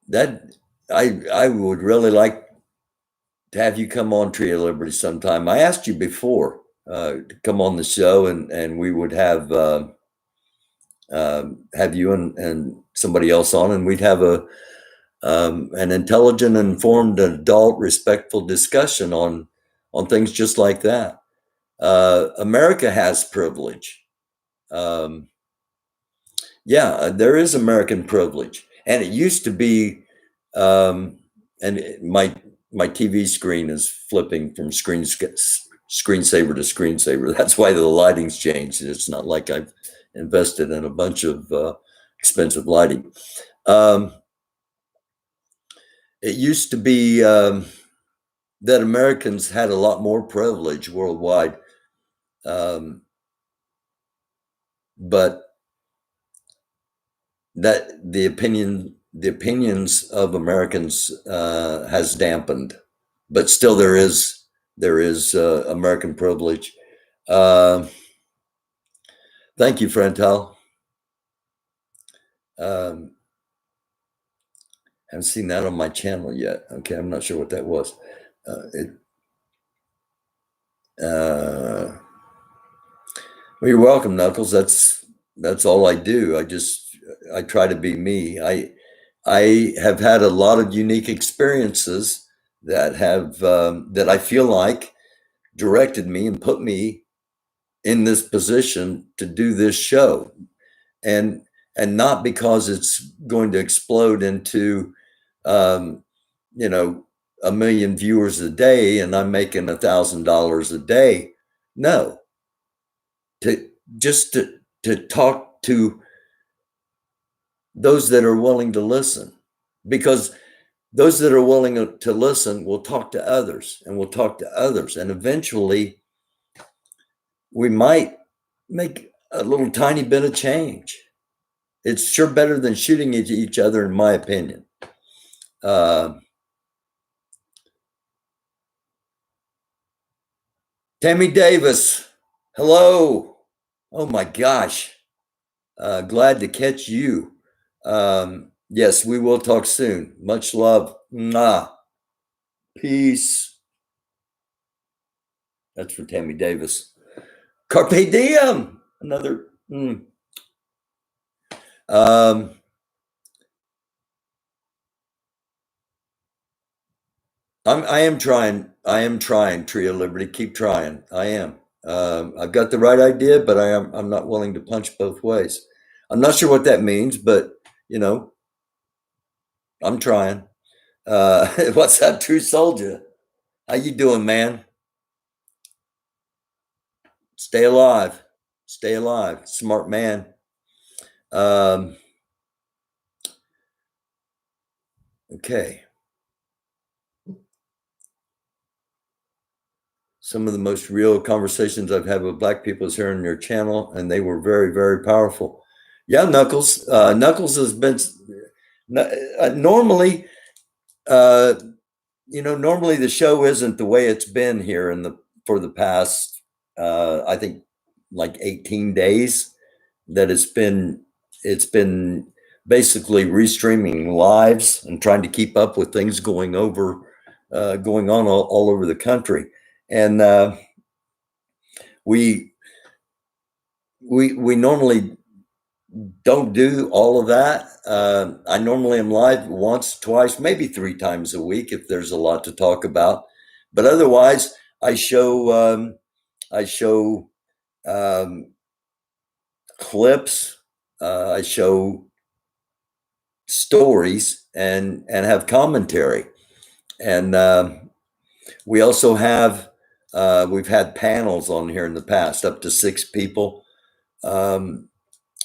That I would really like have you come on Tree of Liberty sometime. I asked you before to come on the show, and we would have you and somebody else on, and we'd have an intelligent, informed, adult, respectful discussion on things just like that. America has privilege. There is American privilege, and it used to be. My TV screen is flipping from screensaver to screensaver. That's why the lighting's changed. It's not like I've invested in a bunch of expensive lighting. It used to be that Americans had a lot more privilege worldwide, but that the opinions of Americans has dampened, but still there is American privilege. Thank you, Frentel. Haven't seen that on my channel yet. Okay, I'm not sure what that was. Well, you're welcome, Knuckles. That's all I do. I try to be me. I have had a lot of unique experiences that have that I feel like directed me and put me in this position to do this show, and not because it's going to explode into $1 million viewers a day and I'm making $1,000 a day. No, to talk to those that are willing to listen, because those that are willing to listen will talk to others, and will talk to others, and eventually we might make a little tiny bit of change. It's sure better than shooting at each other, in my opinion. Tammy Davis, hello. Oh my gosh. Glad to catch you. Yes, we will talk soon. Much love. Mwah. Peace. That's for Tammy Davis. Carpe diem. Another. I am trying, Tree of Liberty. Keep trying. I am. I've got the right idea, but I'm not willing to punch both ways. I'm not sure what that means, but I'm trying. What's up, True Soldier? How you doing, man? Stay alive. Stay alive. Smart man. Okay. Some of the most real conversations I've had with Black people is here on your channel, and they were very, very powerful. Yeah, Knuckles. Knuckles has been normally, normally the show isn't the way it's been here for the past, I think, like 18 days that it's been basically restreaming lives and trying to keep up with things going on all over the country. And we normally don't do all of that. I normally am live once, twice, maybe 3 times a week if there's a lot to talk about. But otherwise, I show clips, I show stories, and have commentary. And we also have we've had panels on here in the past, up to 6 people.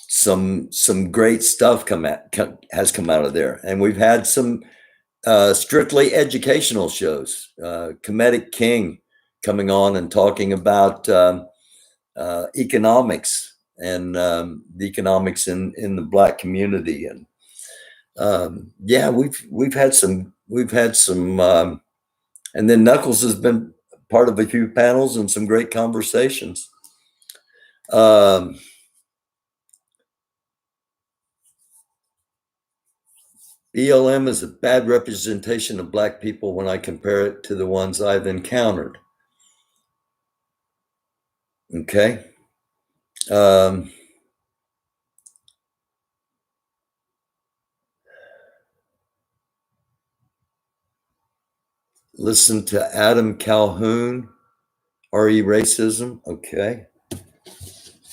Some great stuff has come out of there, and we've had some strictly educational shows. Comedic King coming on and talking about economics and the economics in the Black community, and we've had some, and then Knuckles has been part of a few panels and some great conversations. BLM is a bad representation of black people when I compare it to the ones I've encountered. Okay. Listen to Adam Calhoun, RE Racism. Okay.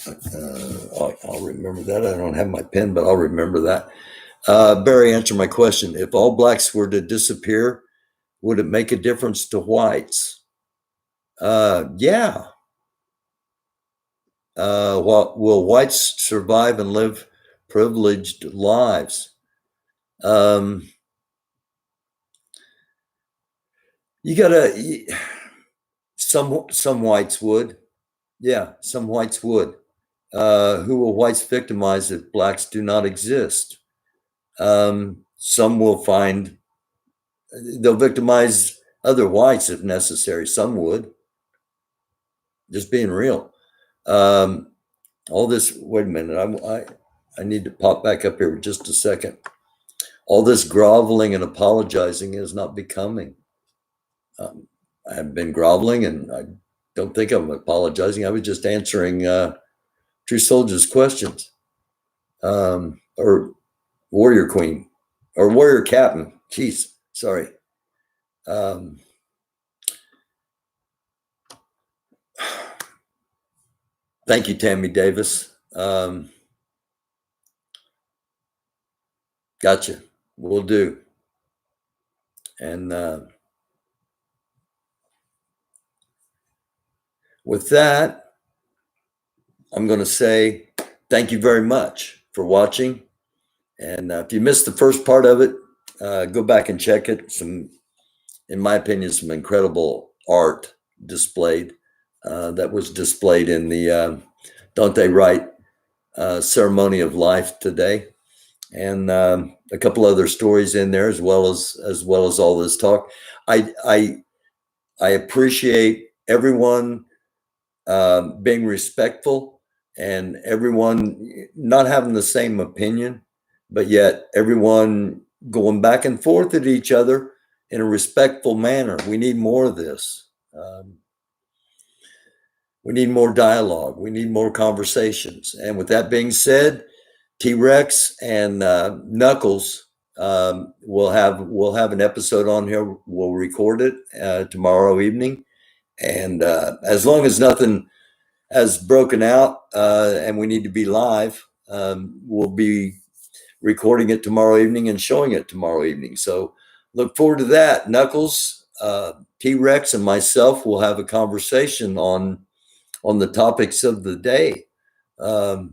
I'll remember that. I don't have my pen, but I'll remember that. Barry, answer my question. If all blacks were to disappear, would it make a difference to whites? Yeah. Will whites survive and live privileged lives? You gotta, some whites would. Yeah, some whites would. Who will whites victimize if blacks do not exist? Some will find, they'll victimize other whites if necessary. Some would. Just being real. All this, wait a minute, I need to pop back up here for just a second. All this groveling and apologizing is not becoming. I have been groveling, and I don't think I'm apologizing. I was just answering True Soldier's questions, or Warrior Queen, or Warrior Captain. Jeez, sorry. Thank you, Tammy Davis. Gotcha. Will do. And with that, I'm going to say thank you very much for watching. And if you missed the first part of it, go back and check it. Some, in my opinion, some incredible art displayed that was displayed in the Don't They Write Ceremony of Life today, and a couple other stories in there, as well as all this talk. I appreciate everyone being respectful and everyone not having the same opinion, but yet everyone going back and forth at each other in a respectful manner. We need more of this. We need more dialogue. We need more conversations. And with that being said, T-Rex and Knuckles will have an episode on here. We'll record it tomorrow evening. And as long as nothing has broken out and we need to be live, we'll be recording it tomorrow evening and showing it tomorrow evening. So look forward to that. Knuckles, T-Rex, and myself will have a conversation on the topics of the day. You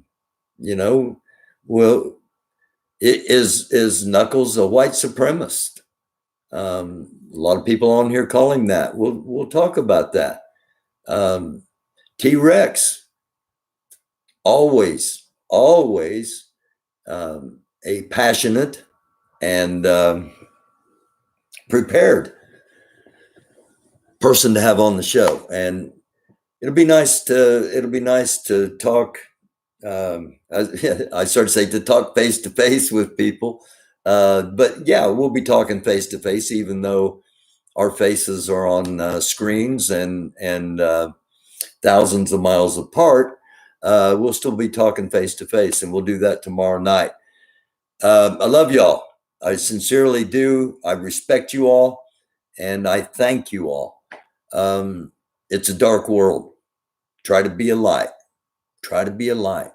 know, well, is Knuckles a white supremacist? A lot of people on here call him that. We'll talk about that. T-Rex, always a passionate and prepared person to have on the show, and it'll be nice to talk. I started to say to talk face to face with people, but yeah, we'll be talking face to face, even though our faces are on screens and thousands of miles apart. We'll still be talking face to face, and we'll do that tomorrow night. I love y'all. I sincerely do. I respect you all, and I thank you all. It's a dark world. Try to be a light. Try to be a light.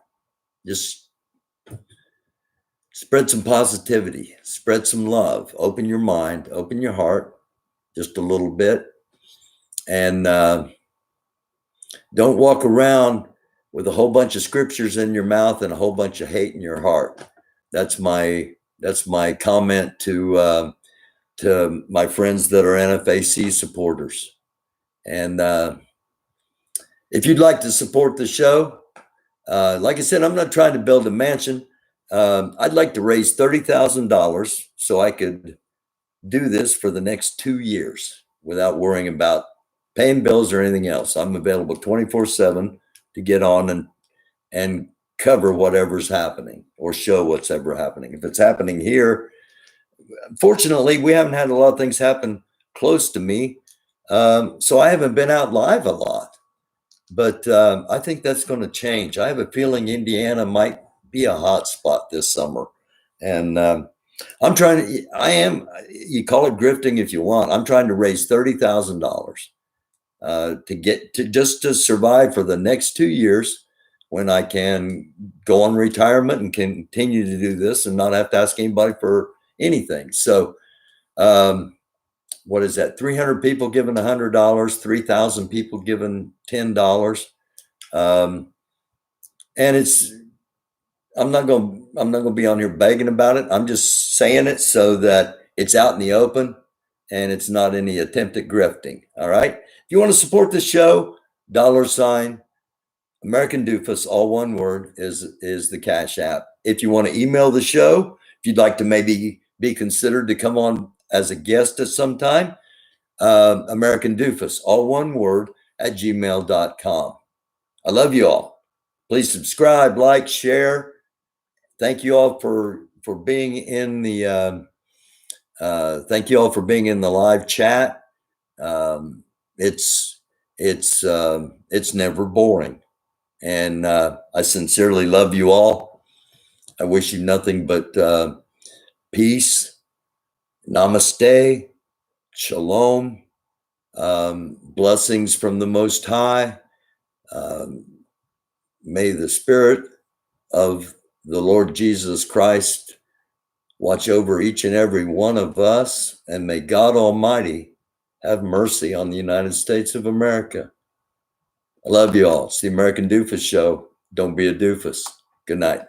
Just spread some positivity, spread some love, open your mind, open your heart just a little bit. And don't walk around with a whole bunch of scriptures in your mouth and a whole bunch of hate in your heart. That's my comment to my friends that are NFAC supporters. And if you'd like to support the show, like I said, I'm not trying to build a mansion. I'd like to raise $30,000 so I could do this for the next 2 years without worrying about paying bills or anything else. I'm available 24/7 to get on and cover whatever's happening or show what's ever happening. If it's happening here, fortunately, we haven't had a lot of things happen close to me. So I haven't been out live a lot, but I think that's going to change. I have a feeling Indiana might be a hot spot this summer. And I'm trying to, you call it grifting if you want. I'm trying to raise $30,000 to get to just to survive for the next 2 years when I can go on retirement and continue to do this and not have to ask anybody for anything. So, what is that? 300 people giving $100, 3,000 people giving $10. And I'm not going to be on here begging about it. I'm just saying it so that it's out in the open and it's not any attempt at grifting. All right. If you want to support the show, $ American Doofus, all one word, is the Cash App. If you want to email the show, if you'd like to maybe be considered to come on as a guest at some time, American Doofus, all one word, @gmail.com. I love you all. Please subscribe, like, share. Thank you all for being in the thank you all for being in the live chat. It's never boring, and I sincerely love you all. I wish you nothing but peace, namaste, shalom, blessings from the Most High. May the Spirit of the Lord Jesus Christ watch over each and every one of us, and may God Almighty have mercy on the United States of America. I love you all. It's the American Doofus Show. Don't be a doofus. Good night.